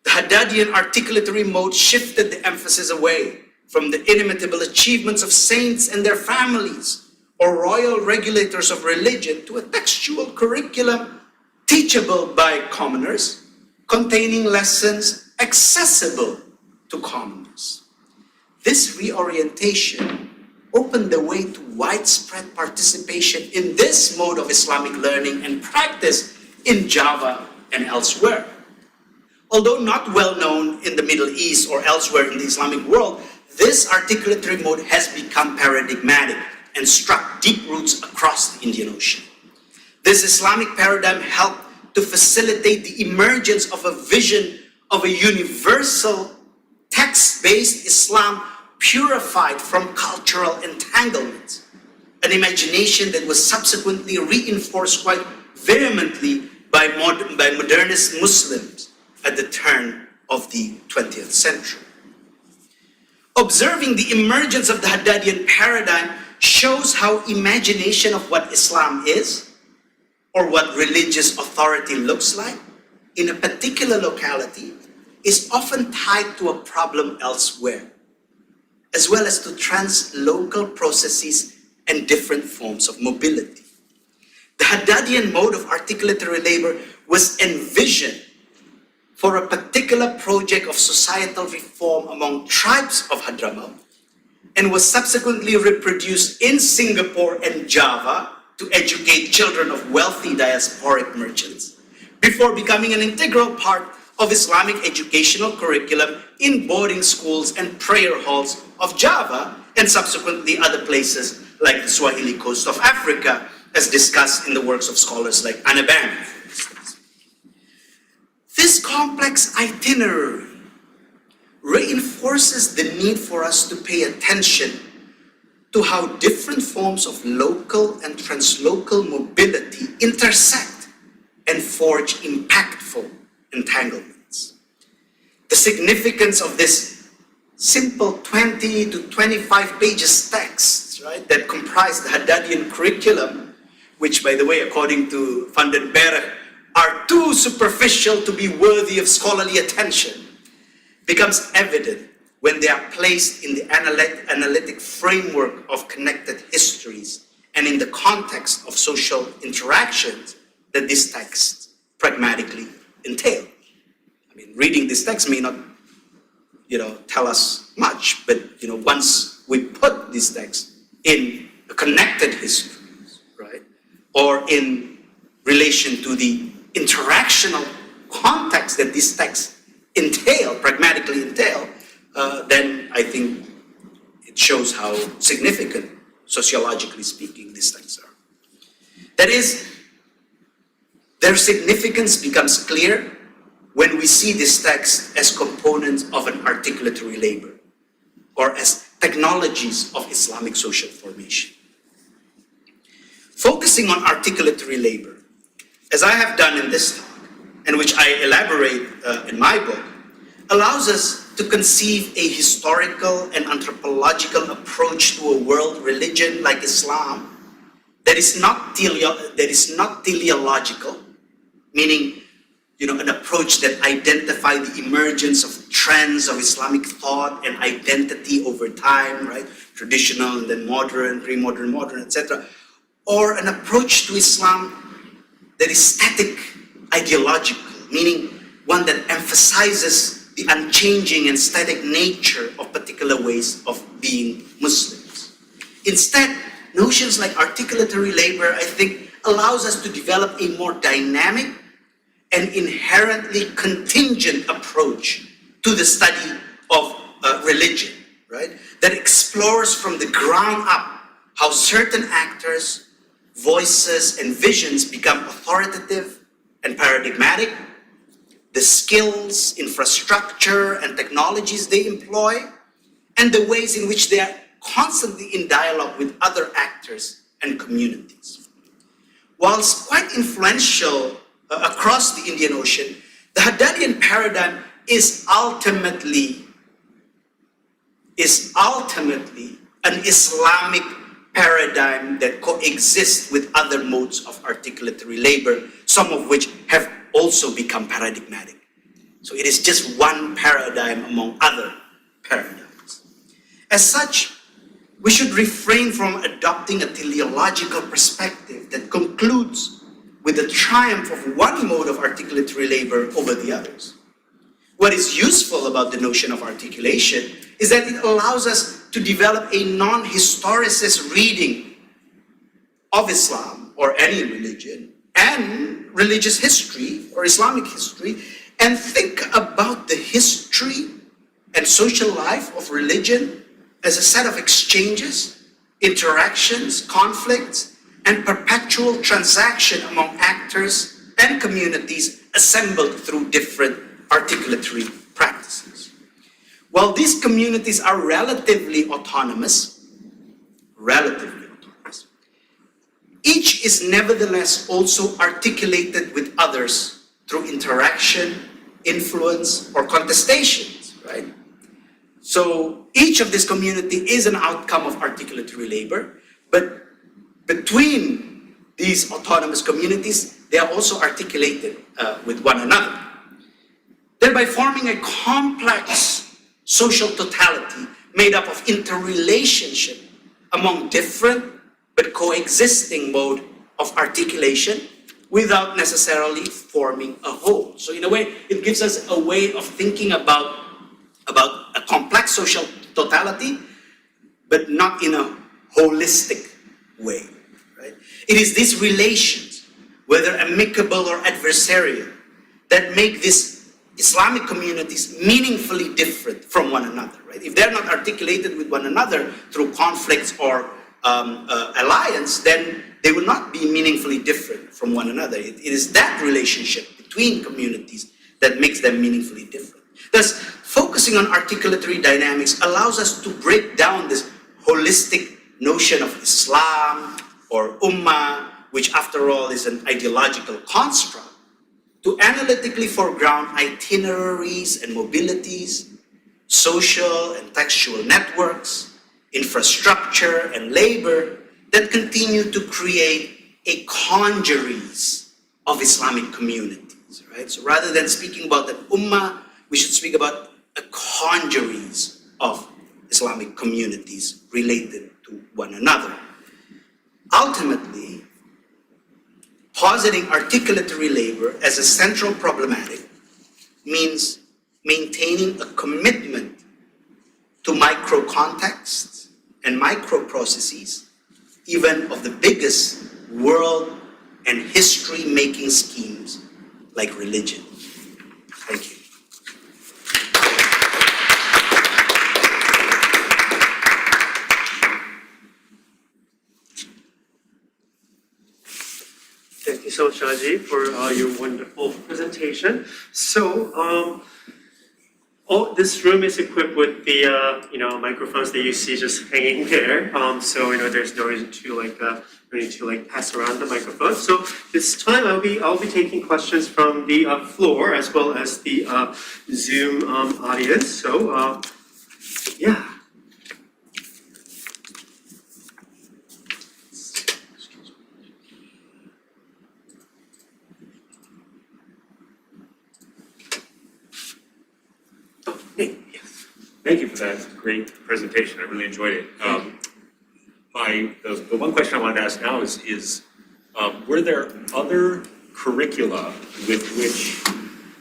The Haddadian articulatory mode shifted the emphasis away from the inimitable achievements of saints and their families or royal regulators of religion to a textual curriculum teachable by commoners, containing lessons accessible to commoners. This reorientation opened the way to widespread participation in this mode of Islamic learning and practice in Java and elsewhere. Although not well known in the Middle East or elsewhere in the Islamic world, this articulatory mode has become paradigmatic and struck deep roots across the Indian Ocean. This Islamic paradigm helped to facilitate the emergence of a vision of a universal text-based Islam purified from cultural entanglements, an imagination that was subsequently reinforced quite vehemently by modernist Muslims at the turn of the 20th century. Observing the emergence of the Haddadian paradigm shows how imagination of what Islam is, or what religious authority looks like in a particular locality, is often tied to a problem elsewhere. as well as to translocal processes and different forms of mobility. The Haddadian mode of articulatory labor was envisioned for a particular project of societal reform among tribes of Hadramaut, and was subsequently reproduced in Singapore and Java to educate children of wealthy diasporic merchants, before becoming an integral part of Islamic educational curriculum in boarding schools and prayer halls of Java, and subsequently other places like the Swahili coast of Africa, as discussed in the works of scholars like Anabang, for instance. This complex itinerary reinforces the need for us to pay attention to how different forms of local and translocal mobility intersect and forge impactful entanglements. The significance of this simple 20 to 25 pages text, right, that comprise the Haddadian curriculum, which, by the way, according to Van den Berg, are too superficial to be worthy of scholarly attention, becomes evident when they are placed in the analytic framework of connected histories and in the context of social interactions that this text pragmatically entail. I mean, reading this text may not, tell us much, but, once we put this text in a connected history, right, or in relation to the interactional context that this text pragmatically entail, then I think it shows how significant, sociologically speaking, these texts are. That is, their significance becomes clear when we see this text as components of an articulatory labor, or as technologies of Islamic social formation. Focusing on articulatory labor, as I have done in this talk, and which I elaborate in my book, allows us to conceive a historical and anthropological approach to a world religion like Islam that is not teleological, meaning an approach that identifies the emergence of trends of Islamic thought and identity over time, right? Traditional and then modern, pre-modern, modern, etc. Or an approach to Islam that is static, ideological, meaning one that emphasizes the unchanging and static nature of particular ways of being Muslims. Instead, notions like articulatory labor, I think, allows us to develop a more dynamic and inherently contingent approach to the study of religion, right? That explores from the ground up how certain actors, voices, and visions become authoritative and paradigmatic, the skills, infrastructure, and technologies they employ, and the ways in which they are constantly in dialogue with other actors and communities. Whilst quite influential across the Indian Ocean, the Haddadian paradigm is ultimately an Islamic paradigm that coexists with other modes of articulatory labor, some of which have also become paradigmatic. So it is just one paradigm among other paradigms. As such, we should refrain from adopting a teleological perspective that concludes with the triumph of one mode of articulatory labor over the others. What is useful about the notion of articulation is that it allows us to develop a non-historicist reading of Islam or any religion and religious history or Islamic history, and think about the history and social life of religion as a set of exchanges, interactions, conflicts, and perpetual transaction among actors and communities assembled through different articulatory practices. While these communities are relatively autonomous, each is nevertheless also articulated with others through interaction, influence, or contestations, right? So each of this community is an outcome of articulatory labor, but between these autonomous communities, they are also articulated with one another, thereby forming a complex social totality made up of interrelationship among different but coexisting mode of articulation without necessarily forming a whole. So in a way, it gives us a way of thinking about a complex social totality, but not in a holistic way. Right? It is these relations, whether amicable or adversarial, that make these Islamic communities meaningfully different from one another. Right? If they're not articulated with one another through conflicts or alliance, then they will not be meaningfully different from one another. It is that relationship between communities that makes them meaningfully different. Thus, focusing on articulatory dynamics allows us to break down this holistic notion of Islam or Ummah, which after all is an ideological construct, to analytically foreground itineraries and mobilities, social and textual networks, infrastructure and labor that continue to create a congeries of Islamic communities, right? So rather than speaking about an ummah, we should speak about a congeries of Islamic communities related to one another. Ultimately, positing articulatory labor as a central problematic means maintaining a commitment to micro contexts and micro processes, even of the biggest world and history-making schemes like religion. Thank you. Thank you so much, Shaji, for your wonderful presentation. So, this room is equipped with the microphones that you see just hanging there. So there's no reason to pass around the microphone. So this time I'll be taking questions from the floor as well as the Zoom audience. So yeah. Thank you for that great presentation. I really enjoyed it. The one question I wanted to ask now is were there other curricula with which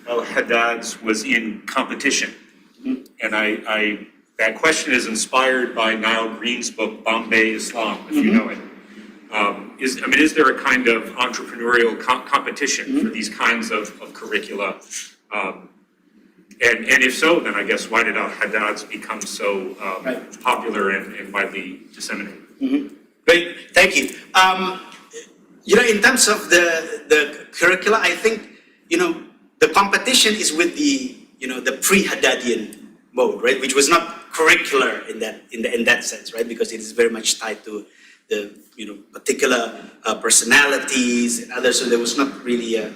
Haddad's was in competition? And that question is inspired by Niall Green's book, Bombay Islam, if you know it. Is there a kind of entrepreneurial competition for these kinds of curricula? And if so, then I guess why did Haddad's become so popular and widely disseminated? Great, thank you. In terms of the curricula, I think the competition is with the pre-Haddadian mode, right, which was not curricular in that sense, right, because it is very much tied to the particular personalities and others, so there was not really a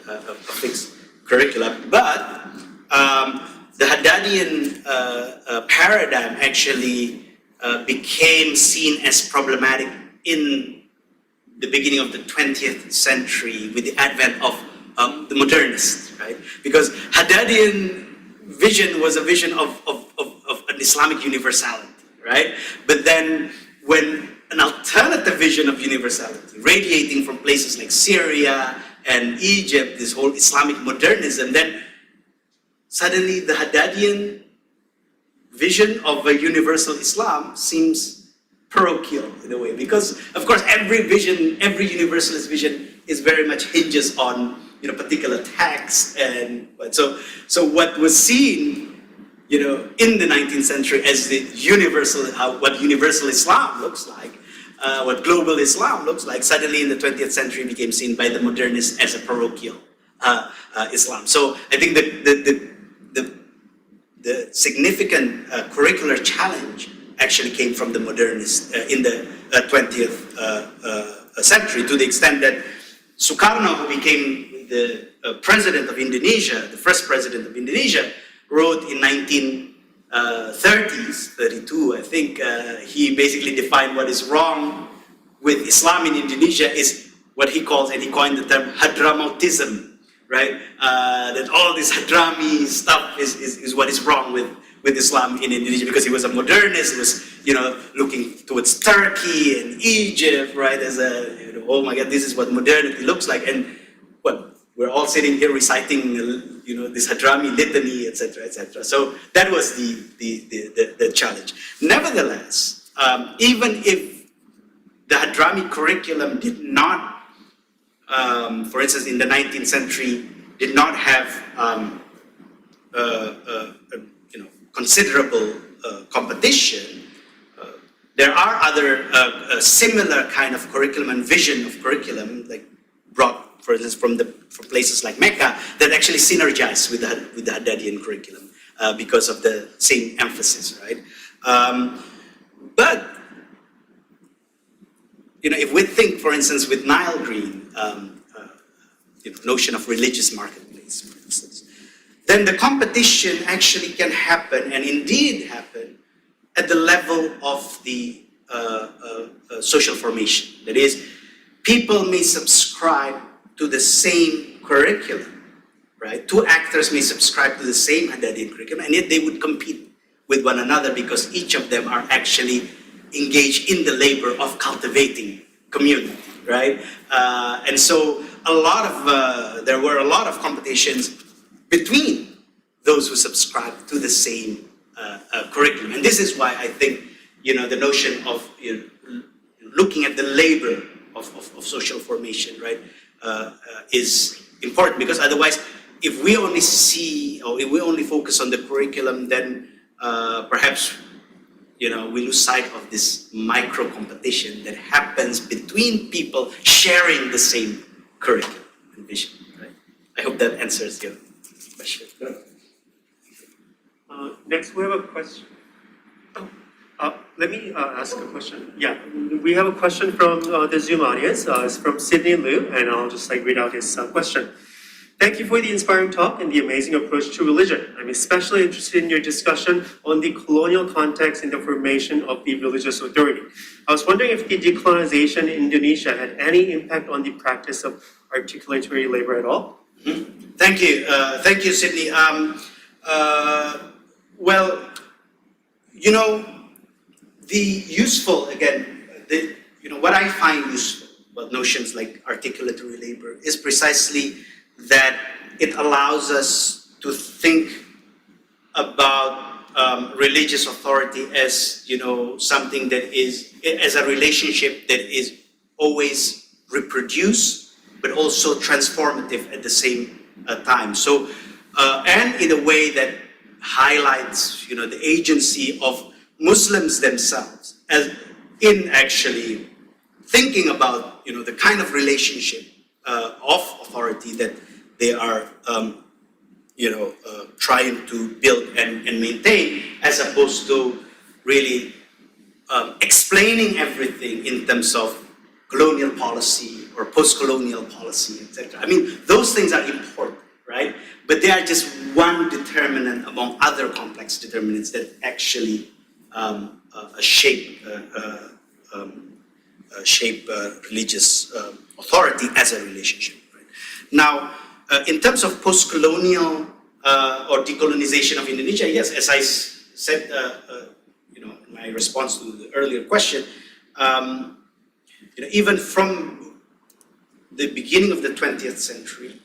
fixed curricula, but the Haddadian paradigm actually became seen as problematic in the beginning of the 20th century with the advent of the modernists, right? Because Haddadian vision was a vision of an Islamic universality, right? But then when an alternative vision of universality, radiating from places like Syria and Egypt, this whole Islamic modernism, then suddenly the Haddadian vision of a universal Islam seems parochial in a way, because of course every universalist vision is very much hinges on particular texts, and so what was seen in the 19th century as the what universal Islam looks like, what global Islam looks like, suddenly in the 20th century became seen by the modernists as a parochial Islam. So I think the significant curricular challenge actually came from the modernists in the 20th century, to the extent that Sukarno, who became the president of Indonesia, the first president of Indonesia, wrote in 1930s, 32, I think, he basically defined what is wrong with Islam in Indonesia is what he calls, and he coined the term Hadramautism, right? That all this Hadrami stuff is what is wrong with Islam in Indonesia, because he was a modernist, he was, you know, looking towards Turkey and Egypt, right? As a, you know, oh my God, this is what modernity looks like. And what, we're all sitting here reciting, you know, this Hadrami litany, etc., etc. So that was the challenge. Nevertheless, even if the Hadrami curriculum did not, for instance, in the 19th century, did not have you know, considerable competition, there are other similar kind of curriculum and vision of curriculum, like brought, for instance, from places like Mecca, that actually synergize with the Haddadian curriculum because of the same emphasis, right? But you know, if we think, for instance, with Nile Green, you know, notion of religious marketplace, for instance, then the competition actually can happen, and indeed happen, at the level of the social formation. That is, people may subscribe to the same curriculum, right? Two actors may subscribe to the same Haddadian curriculum, and yet they would compete with one another because each of them are actually engaged in the labor of cultivating community, right? And so there were a lot of competitions between those who subscribe to the same curriculum. And this is why I think, you know, the notion of, you know, looking at the labor of social formation, right, is important, because otherwise, if we only see, or if we only focus on the curriculum, then perhaps, you know, we lose sight of this micro competition that happens between people sharing the same curriculum and vision, right? I hope that answers your question. Next, we have a question. Let me ask a question. Yeah, we have a question from the Zoom audience. It's from Sydney Liu, and I'll just read out his question. Thank you for the inspiring talk and the amazing approach to religion. I'm especially interested in your discussion on the colonial context in the formation of the religious authority. I was wondering if the decolonization in Indonesia had any impact on the practice of articulatory labor at all? Mm-hmm. Thank you, Sydney. Well, you know, what I find useful about notions like articulatory labor is precisely that it allows us to think about religious authority as, you know, something that is, as a relationship that is always reproduced, but also transformative at the same time. So, and in a way that highlights, you know, the agency of Muslims themselves, as in actually thinking about, you know, the kind of relationship of authority that they are, you know, trying to build and maintain, as opposed to really explaining everything in terms of colonial policy or post-colonial policy, etc. I mean, those things are important, right? But they are just one determinant among other complex determinants that actually shape religious authority as a relationship. Right? Now, in terms of post-colonial or decolonization of Indonesia, yes, as I said, you know, in my response to the earlier question, you know, even from the beginning of the 20th century,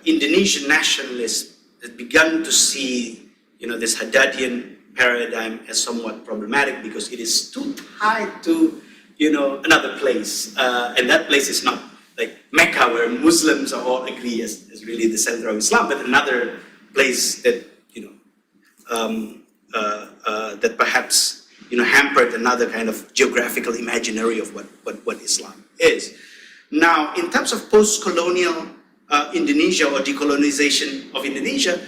Indonesian nationalists had begun to see, you know, this Haddadian paradigm as somewhat problematic because it is too tied to, you know, another place, and that place is not like Mecca, where Muslims are all agree as really the center of Islam, but another place that, you know, that perhaps, you know, hampered another kind of geographical imaginary of what Islam is. Now, in terms of post-colonial Indonesia or decolonization of Indonesia,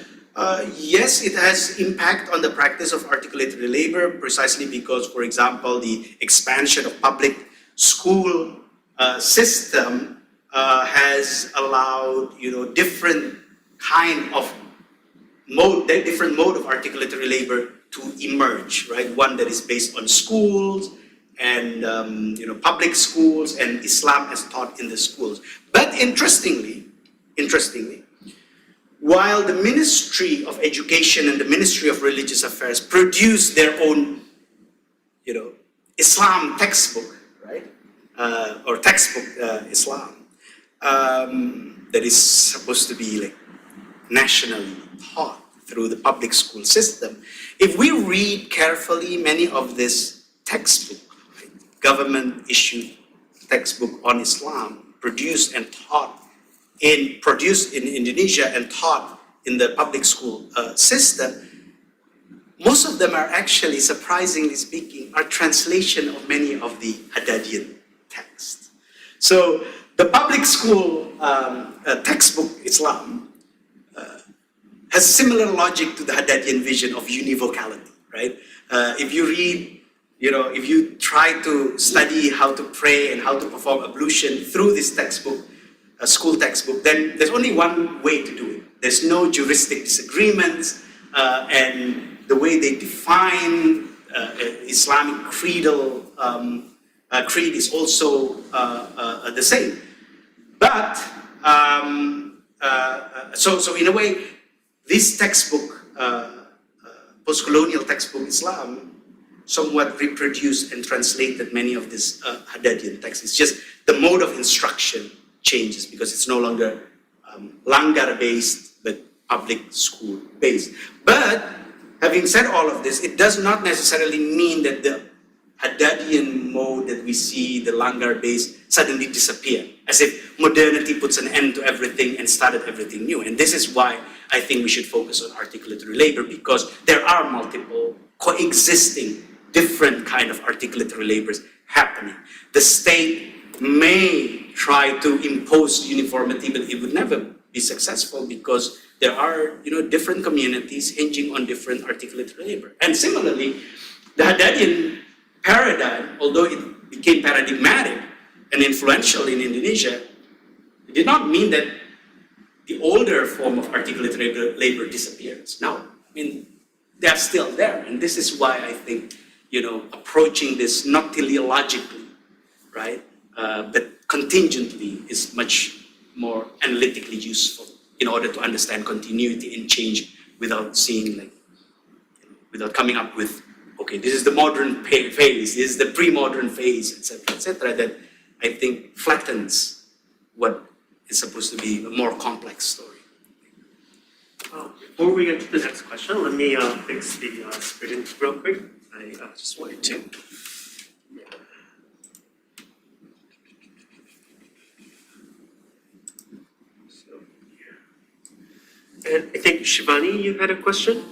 yes, it has impact on the practice of articulatory labor, precisely because, for example, the expansion of public school system has allowed, you know, different mode of articulatory labor to emerge, right? One that is based on schools and you know, public schools, and Islam as taught in the schools. But interestingly, while the Ministry of Education and the Ministry of Religious Affairs produce their own, Islam textbook, right? Or textbook Islam, that is supposed to be like nationally taught through the public school system. If we read carefully many of this textbook, right, government-issued textbook on Islam, produced in Indonesia and taught in the public school system, most of them are actually, surprisingly speaking, are translation of many of the Haddadian texts. So the public school textbook Islam has similar logic to the Haddadian vision of univocality, right? If you read, if you try to study how to pray and how to perform ablution through this textbook, a school textbook, then there's only one way to do it. There's no juristic disagreements, and the way they define Islamic creed is also the same. But, so in a way, this textbook, post-colonial textbook Islam, somewhat reproduced and translated many of these Haddadian texts. It's just the mode of instruction changes because it's no longer Langar-based, but public school-based. But having said all of this, it does not necessarily mean that the Haddadian mode that we see, the Langar-based, suddenly disappeared, as if modernity puts an end to everything and started everything new. And this is why I think we should focus on articulatory labor, because there are multiple coexisting different kind of articulatory labors happening. The state may try to impose uniformity, but it would never be successful because there are, different communities hinging on different articulatory labor. And similarly, the Haddadian paradigm, although it became paradigmatic and influential in Indonesia, it did not mean that the older form of articulatory labor disappears. No, they're still there. And this is why I think, approaching this not teleologically, right, but contingently is much more analytically useful in order to understand continuity and change without seeing, without coming up with, okay, this is the modern phase, this is the pre-modern phase, etc., that I think flattens what is supposed to be a more complex story. Before we get to the next question, let me fix the screen real quick. I just wanted to. And I think, Shivani, you had a question?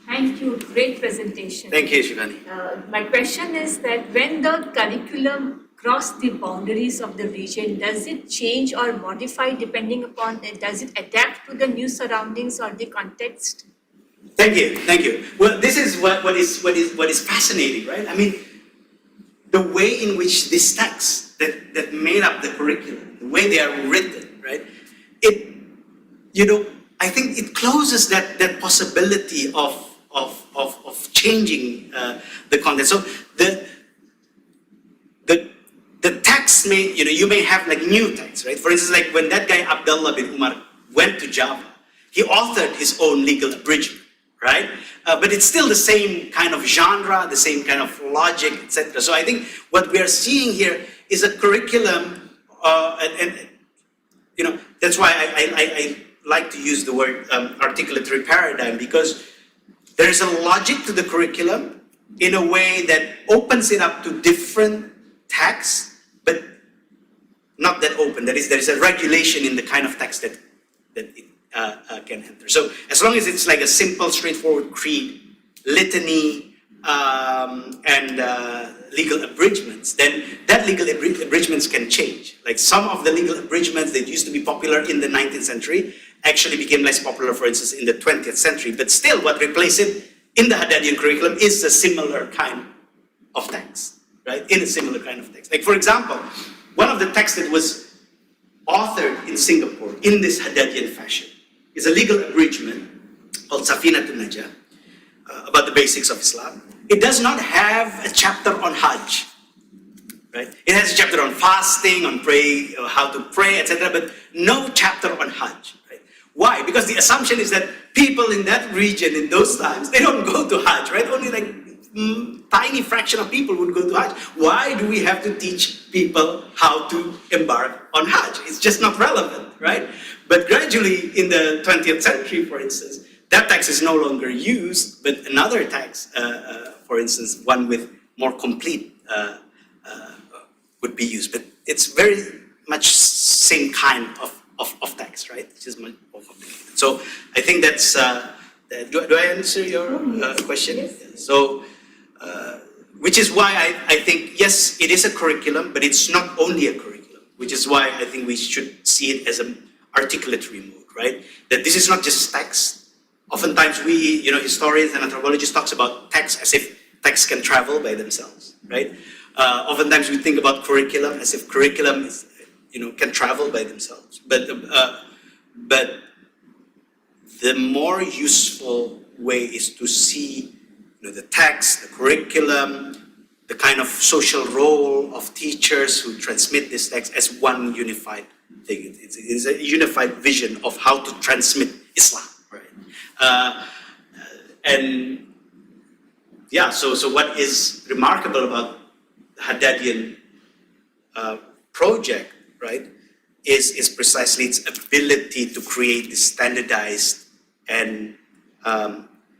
Thank you. Great presentation. Thank you, Shivani. My question is that when the curriculum crosses the boundaries of the region, does it change or modify depending upon, does it adapt to the new surroundings or the context? Thank you. Well, this is what is fascinating, right? The way in which these texts that made up the curriculum, the way they are written, right? I think it closes that possibility of changing the content. So the text may, you may have new texts, right? For instance, when that guy Abdullah bin Umar went to Java, he authored his own legal abridgment, right? But it's still the same kind of genre, the same kind of logic, etc. So I think what we are seeing here is a curriculum, and that's why I like to use the word articulatory paradigm, because there is a logic to the curriculum in a way that opens it up to different texts, but not that open. There is a regulation in the kind of text that it can enter. So as long as it's a simple, straightforward creed, litany, and legal abridgments, then that legal abridgments can change. Some of the legal abridgments that used to be popular in the 19th century actually became less popular, for instance, in the 20th century. But still, what replaced it in the Haddadian curriculum is a similar kind of text, right? In a similar kind of text. For example, one of the texts that was authored in Singapore in this Haddadian fashion is a legal abridgment called Safinatun Najah, about the basics of Islam. It does not have a chapter on Hajj, right? It has a chapter on fasting, on how to pray, etc., but no chapter on Hajj, right? Why? Because the assumption is that people in that region in those times, they don't go to Hajj, right? Only like tiny fraction of people would go to Hajj. Why do we have to teach people how to embark on Hajj? It's just not relevant, right? But gradually in the 20th century, for instance, that text is no longer used, but another text, for instance, one with more complete would be used. But it's very much same kind of text, right? It's just much more complicated. So I think that's, do I answer your question? Yes. So, which is why I think, yes, it is a curriculum, but it's not only a curriculum, which is why I think we should see it as an articulatory mode, right? That this is not just text. Oftentimes we, historians and anthropologists talks about text as if texts can travel by themselves, right? Oftentimes we think about curriculum as if curriculum is, can travel by themselves. But the more useful way is to see the text, the curriculum, the kind of social role of teachers who transmit this text as one unified thing. It's a unified vision of how to transmit Islam, right? And yeah, so what is remarkable about the Haddadian project, right, is precisely its ability to create this standardized and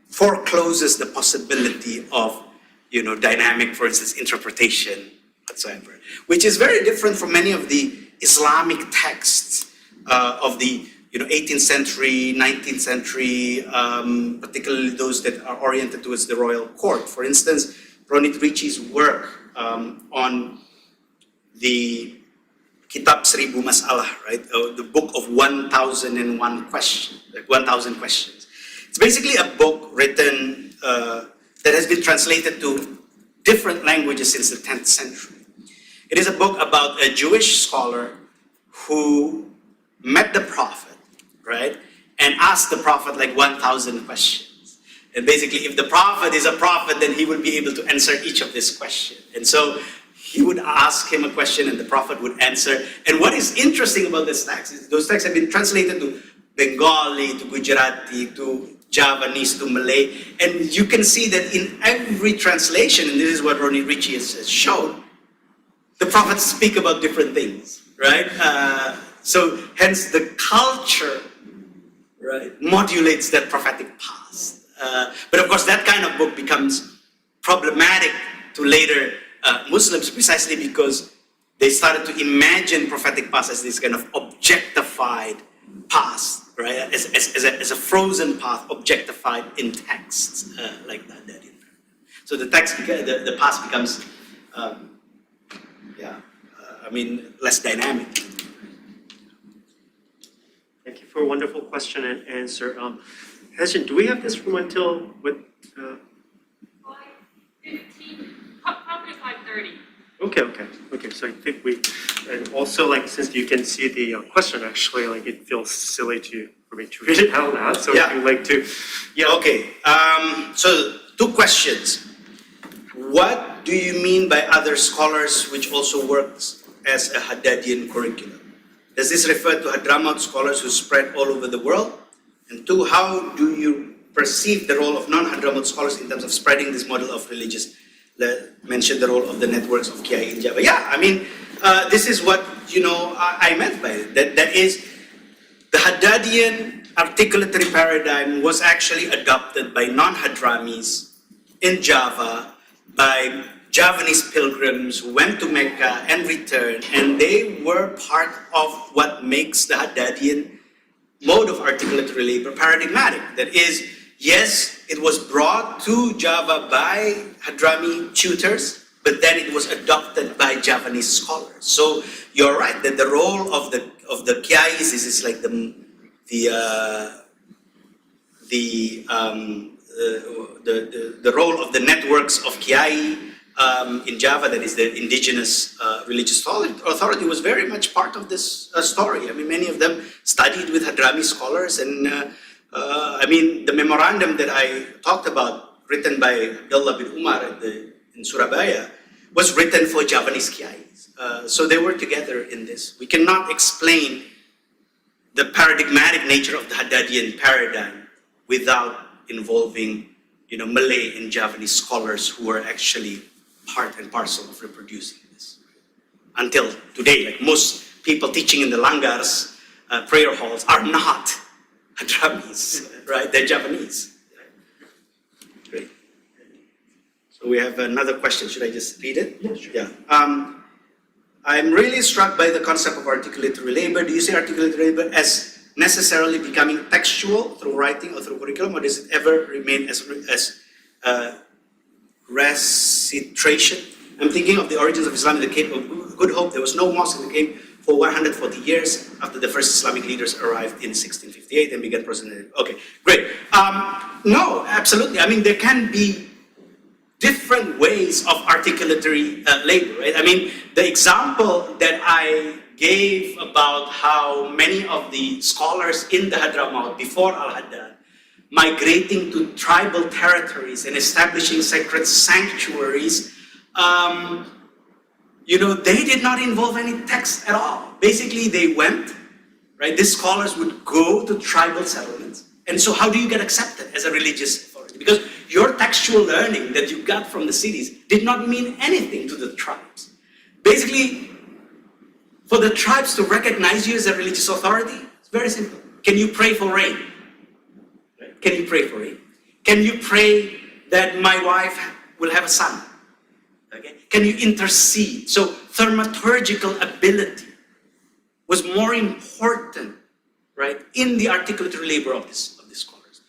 forecloses the possibility of, dynamic, for instance, interpretation whatsoever, which is very different from many of the Islamic texts of the 18th century, 19th century, particularly those that are oriented towards the royal court. For instance, Ronit Ricci's work on the Kitab Seribu Masalah, right? The book of 1,001 questions, like 1,000 questions. It's basically a book written that has been translated to different languages since the 10th century. It is a book about a Jewish scholar who met the Prophet, right? And asked the Prophet like 1,000 questions. And basically, if the Prophet is a prophet, then he would be able to answer each of these questions. And so he would ask him a question and the Prophet would answer. And what is interesting about this text is those texts have been translated to Bengali, to Gujarati, to Javanese, to Malay. And you can see that in every translation, and this is what Ronit Ricci has shown, the prophets speak about different things, right? So hence the culture, right, modulates that prophetic past. But of course, that kind of book becomes problematic to later Muslims precisely because they started to imagine prophetic past as this kind of objectified past, right? As a frozen path, objectified in texts like that. So the text, the past becomes, less dynamic. Thank you for a wonderful question and answer. Heshin, do we have this room until what? 5:15, probably 5:30. Okay. So I think and also since you can see the question, actually, it feels silly for me to read it out loud. So Yeah. if you'd like to, Okay. So 2 questions. What do you mean by other scholars which also works as a Haddadian curriculum? Does this refer to Hadramaut scholars who spread all over the world? And 2, how do you perceive the role of non-Hadramaut scholars in terms of spreading this model of religious? Mention the role of the networks of Kiai in Java. Yeah, this is what I meant by it. That is, the Haddadian articulatory paradigm was actually adopted by non-Hadramis in Java, by Javanese pilgrims who went to Mecca and returned, and they were part of what makes the Haddadian mode of articulatory labor paradigmatic. That is, yes, it was brought to Java by Hadrami tutors, but then it was adopted by Javanese scholars. So you're right that the role of the Kiais is like the role of the networks of Kiai in Java, that is the indigenous religious authority, was very much part of this story. Many of them studied with Hadrami scholars, and the memorandum that I talked about, written by Abdullah bin Umar in Surabaya, was written for Javanese Kiais. So they were together in this. We cannot explain the paradigmatic nature of the Haddadian paradigm without involving, Malay and Javanese scholars who are actually part and parcel of reproducing this. Until today, like most people teaching in the langars, prayer halls, are not Hadramis, right? They're Javanese. Great. So we have another question. Should I just read it? Yeah, sure. Yeah. I'm really struck by the concept of articulatory labor. Do you see articulatory labor as necessarily becoming textual through writing or through curriculum, or does it ever remain as recitation? I'm thinking of the origins of Islam in the Cape of Good Hope. There was no mosque in the Cape for 140 years after the first Islamic leaders arrived in 1658 and began proselytizing. Okay, great. No, absolutely. I mean, there can be different ways of articulatory labor, right? I mean, the example that I gave about how many of the scholars in the Hadramaut before Al-Haddad migrating to tribal territories and establishing sacred sanctuaries, they did not involve any text at all. Basically, they went, right? These scholars would go to tribal settlements. And so how do you get accepted as a religious authority? Because your textual learning that you got from the cities did not mean anything to the tribes. Basically, for the tribes to recognize you as a religious authority, it's very simple. Can you pray for rain? Can you pray for rain? Can you pray that my wife will have a son? Okay? Can you intercede? So thaumaturgical ability was more important, right, in the articulatory labor of these scholars.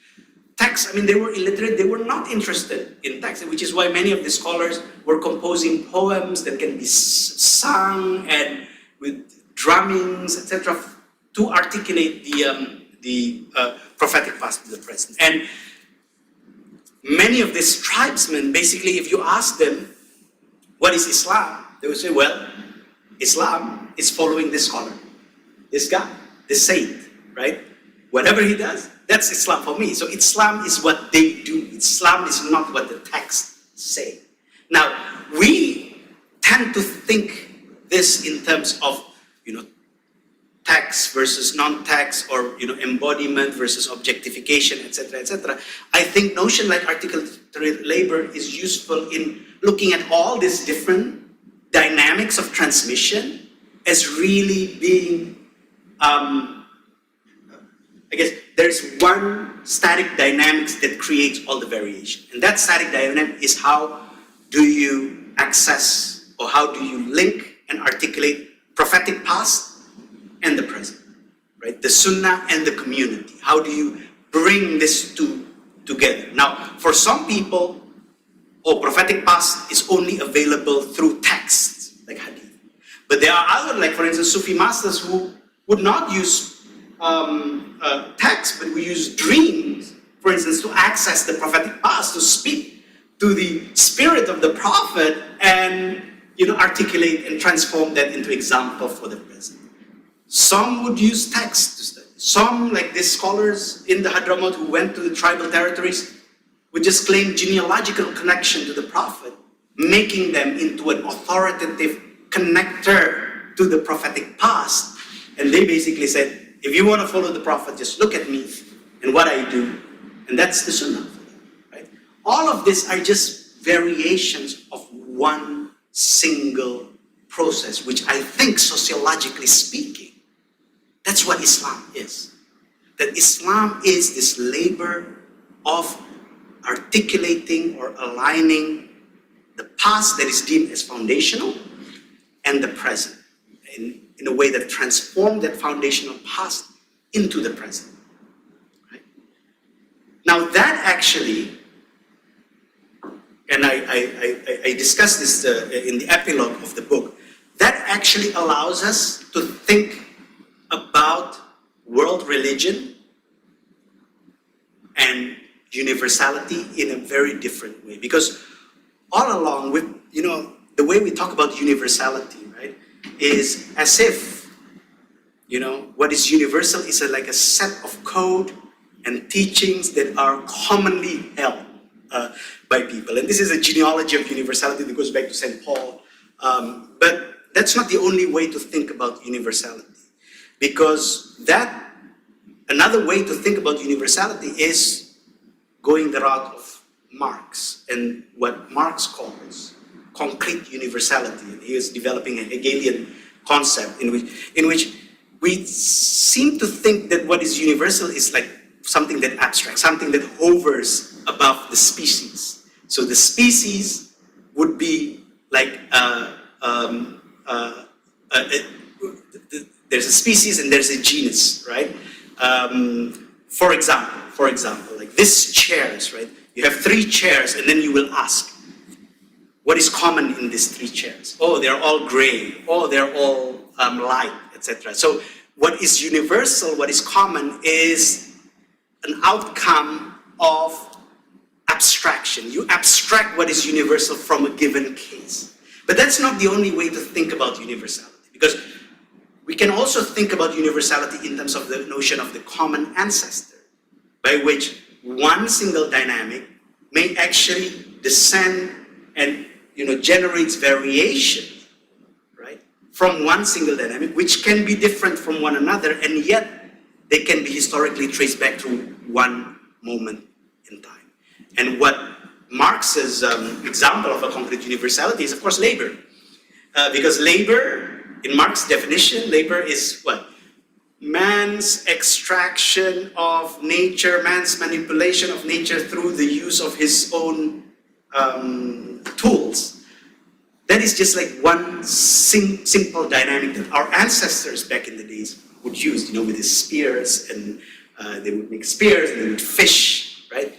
Text, they were illiterate, they were not interested in text, which is why many of the scholars were composing poems that can be sung and with drummings, etc., to articulate the prophetic past to the present. And many of these tribesmen, basically, if you ask them, what is Islam? They will say, well, Islam is following this scholar, this guy, this saint, right? Whatever he does, that's Islam for me. So Islam is what they do. Islam is not what the texts say. Now, we tend to think this in terms of, text versus non-text, or, embodiment versus objectification, etc., etc. I think notion like articulatory labor is useful in looking at all these different dynamics of transmission as really being, I guess there's one static dynamics that creates all the variation. And that static dynamic is how do you access, or how do you link and articulate prophetic past and the present, right? The Sunnah and the community. How do you bring these two together? Now, for some people, prophetic past is only available through texts, like hadith. But there are other, like for instance, Sufi masters who would not use text, but we use dreams, for instance, to access the prophetic past, to speak to the spirit of the prophet and, articulate and transform that into example for the present. Some would use text to study. Some, like these scholars in the Hadramaut who went to the tribal territories, would just claim genealogical connection to the prophet, making them into an authoritative connector to the prophetic past. And they basically said, if you want to follow the prophet, just look at me and what I do, and that's the Sunnah. Right? All of these are just variations of one single process, which I think sociologically speaking, that's what Islam is. That Islam is this labor of articulating or aligning the past that is deemed as foundational and the present in a way that transforms that foundational past into the present. Right? Now that actually, and I discussed this in the epilogue of the book, that actually allows us to think about world religion and universality in a very different way. Because all along, with the way we talk about universality, right, is as if what is universal is like a set of code and teachings that are commonly held by people. And this is a genealogy of universality that goes back to St. Paul. But that's not the only way to think about universality. Because that another way to think about universality is going the route of Marx and what Marx calls concrete universality. And he is developing a Hegelian concept in which we seem to think that what is universal is like something that abstracts, something that hovers above the species. So the species would be like there's a species and there's a genus, right? For example, like this chairs, right? You have 3 chairs, and then you will ask, what is common in these 3 chairs? Oh, they're all gray. Oh, they're all light, etc. So what is universal, what is common, is an outcome of abstraction. You abstract what is universal from a given case. But that's not the only way to think about universality, because we can also think about universality in terms of the notion of the common ancestor, by which one single dynamic may actually descend and generates variation, right, from one single dynamic, which can be different from one another, and yet they can be historically traced back to one moment in time. And what Marx's example of a concrete universality is, of course, labor. Because labor, in Marx's definition, labor is what? Man's extraction of nature, man's manipulation of nature through the use of his own tools. That is just like one simple dynamic that our ancestors back in the days would use, with the spears, and they would make spears and they would fish, right?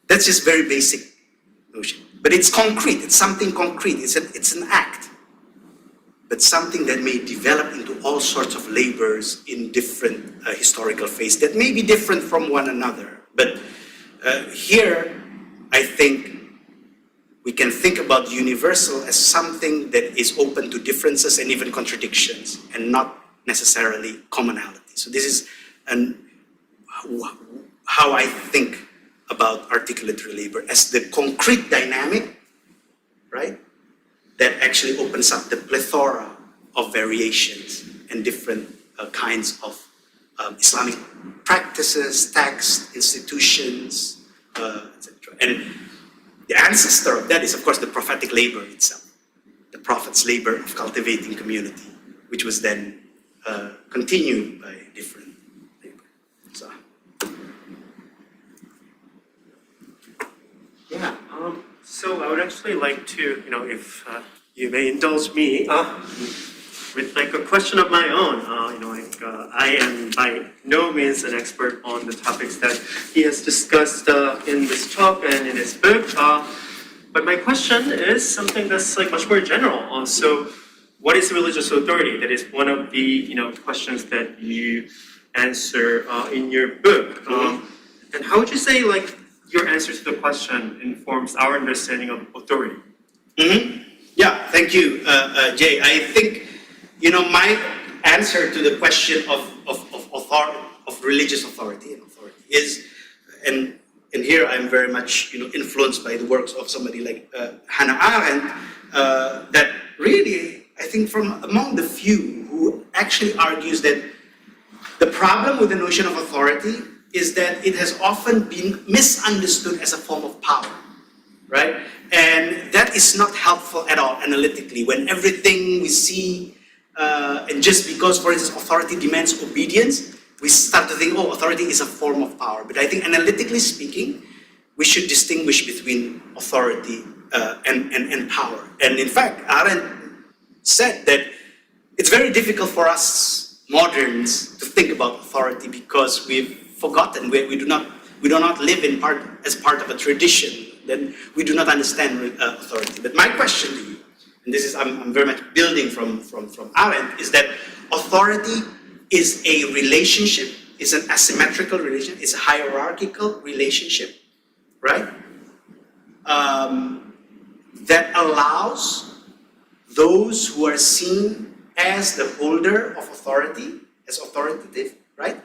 That's just very basic notion. But it's concrete, it's something concrete, it's an act. But something that may develop into all sorts of labors in different historical phases that may be different from one another. But here, I think we can think about universal as something that is open to differences and even contradictions, and not necessarily commonality. So this is how I think about articulatory labor as the concrete dynamic, right? That actually opens up the plethora of variations and different kinds of Islamic practices, texts, institutions, etc. And the ancestor of that is, of course, the prophetic labor itself, the prophet's labor of cultivating community, which was then continued by different labor. So. Yeah, so I would actually like to, if you may indulge me, with like a question of my own. I am by no means an expert on the topics that he has discussed in this talk and in his book. But my question is something that's like much more general. So, what is religious authority? That is one of the questions that you answer in your book. And how would you say like your answer to the question informs our understanding of authority? Mm-hmm. Yeah, thank you, Jay. I think, my answer to the question of religious authority is, and here I'm very much, influenced by the works of somebody like Hannah Arendt, that really, I think from among the few who actually argues that the problem with the notion of authority is that it has often been misunderstood as a form of power, right? And that is not helpful at all analytically. When everything we see, and just because, for instance, authority demands obedience, we start to think, oh, authority is a form of power. But I think analytically speaking, we should distinguish between authority and power. And in fact, Arendt said that it's very difficult for us moderns to think about authority because we've forgotten, we do not live as part of a tradition, then we do not understand authority. But my question to you, and this is I'm very much building from Arendt, is that authority is a relationship, is an asymmetrical relationship, it's a hierarchical relationship, right? That allows those who are seen as the holder of authority, as authoritative, right,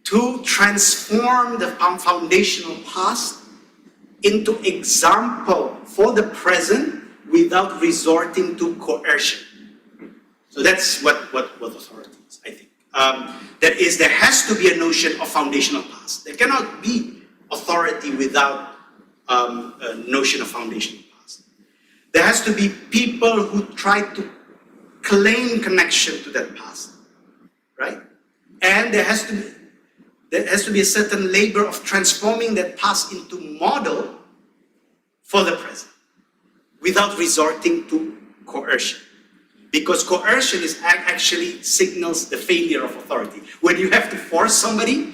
to transform the foundational past into example for the present without resorting to coercion. So that's what authority is, I think. That is, there has to be a notion of foundational past. There cannot be authority without a notion of foundational past. There has to be people who try to claim connection to that past, right? And there has to be a certain labor of transforming that past into model for the present, without resorting to coercion. Because coercion actually signals the failure of authority. When you have to force somebody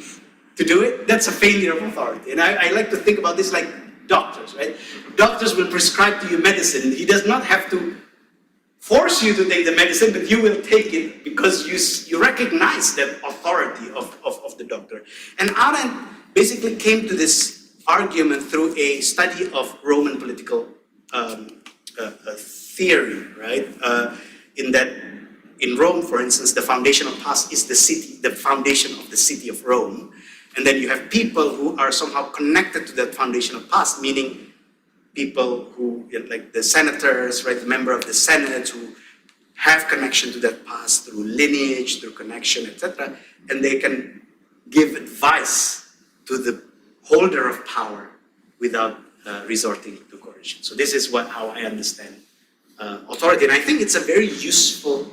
to do it, that's a failure of authority. And I like to think about this like doctors, right? Doctors will prescribe to you medicine. He does not have to force you to take the medicine, but you will take it because you recognize that authority of the doctor. And Arendt basically came to this argument through a study of Roman political theory, right? In Rome, for instance, the foundational past is the foundation of the city of Rome. And then you have people who are somehow connected to that foundational past, meaning people who, like the senators, right, the member of the Senate, who have connection to that past through lineage, through connection, etc. And they can give advice to the holder of power without resorting to coercion. So this is how I understand authority. And I think it's a very useful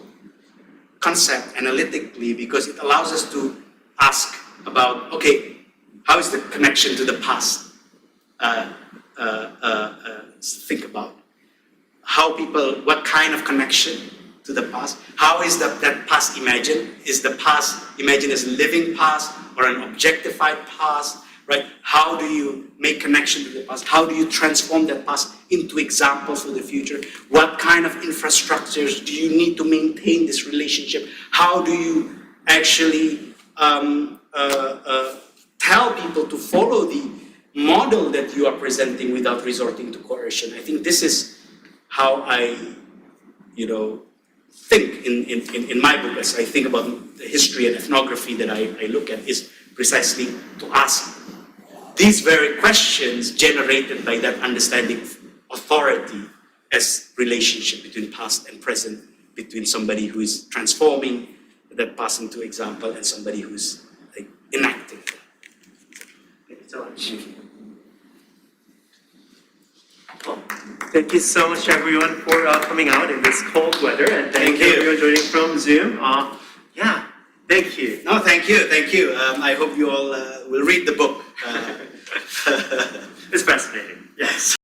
concept analytically because it allows us to ask about, okay, how is the connection to the past? Think about how people, what kind of connection to the past? How is that past imagined? Is the past imagined as a living past or an objectified past? Right? How do you make connection to the past? How do you transform that past into examples for the future? What kind of infrastructures do you need to maintain this relationship? How do you actually tell people to follow the model that you are presenting without resorting to coercion? I think this is how I, think in my book as I think about the history and ethnography that I look at is precisely to ask these very questions generated by that understanding of authority as relationship between past and present, between somebody who is transforming that past into example and somebody who's enacting. Thank you so much. Well, thank you so much, everyone, for coming out in this cold weather, and thank you everyone joining from Zoom. Thank you. No, thank you. I hope you all will read the book. It's fascinating.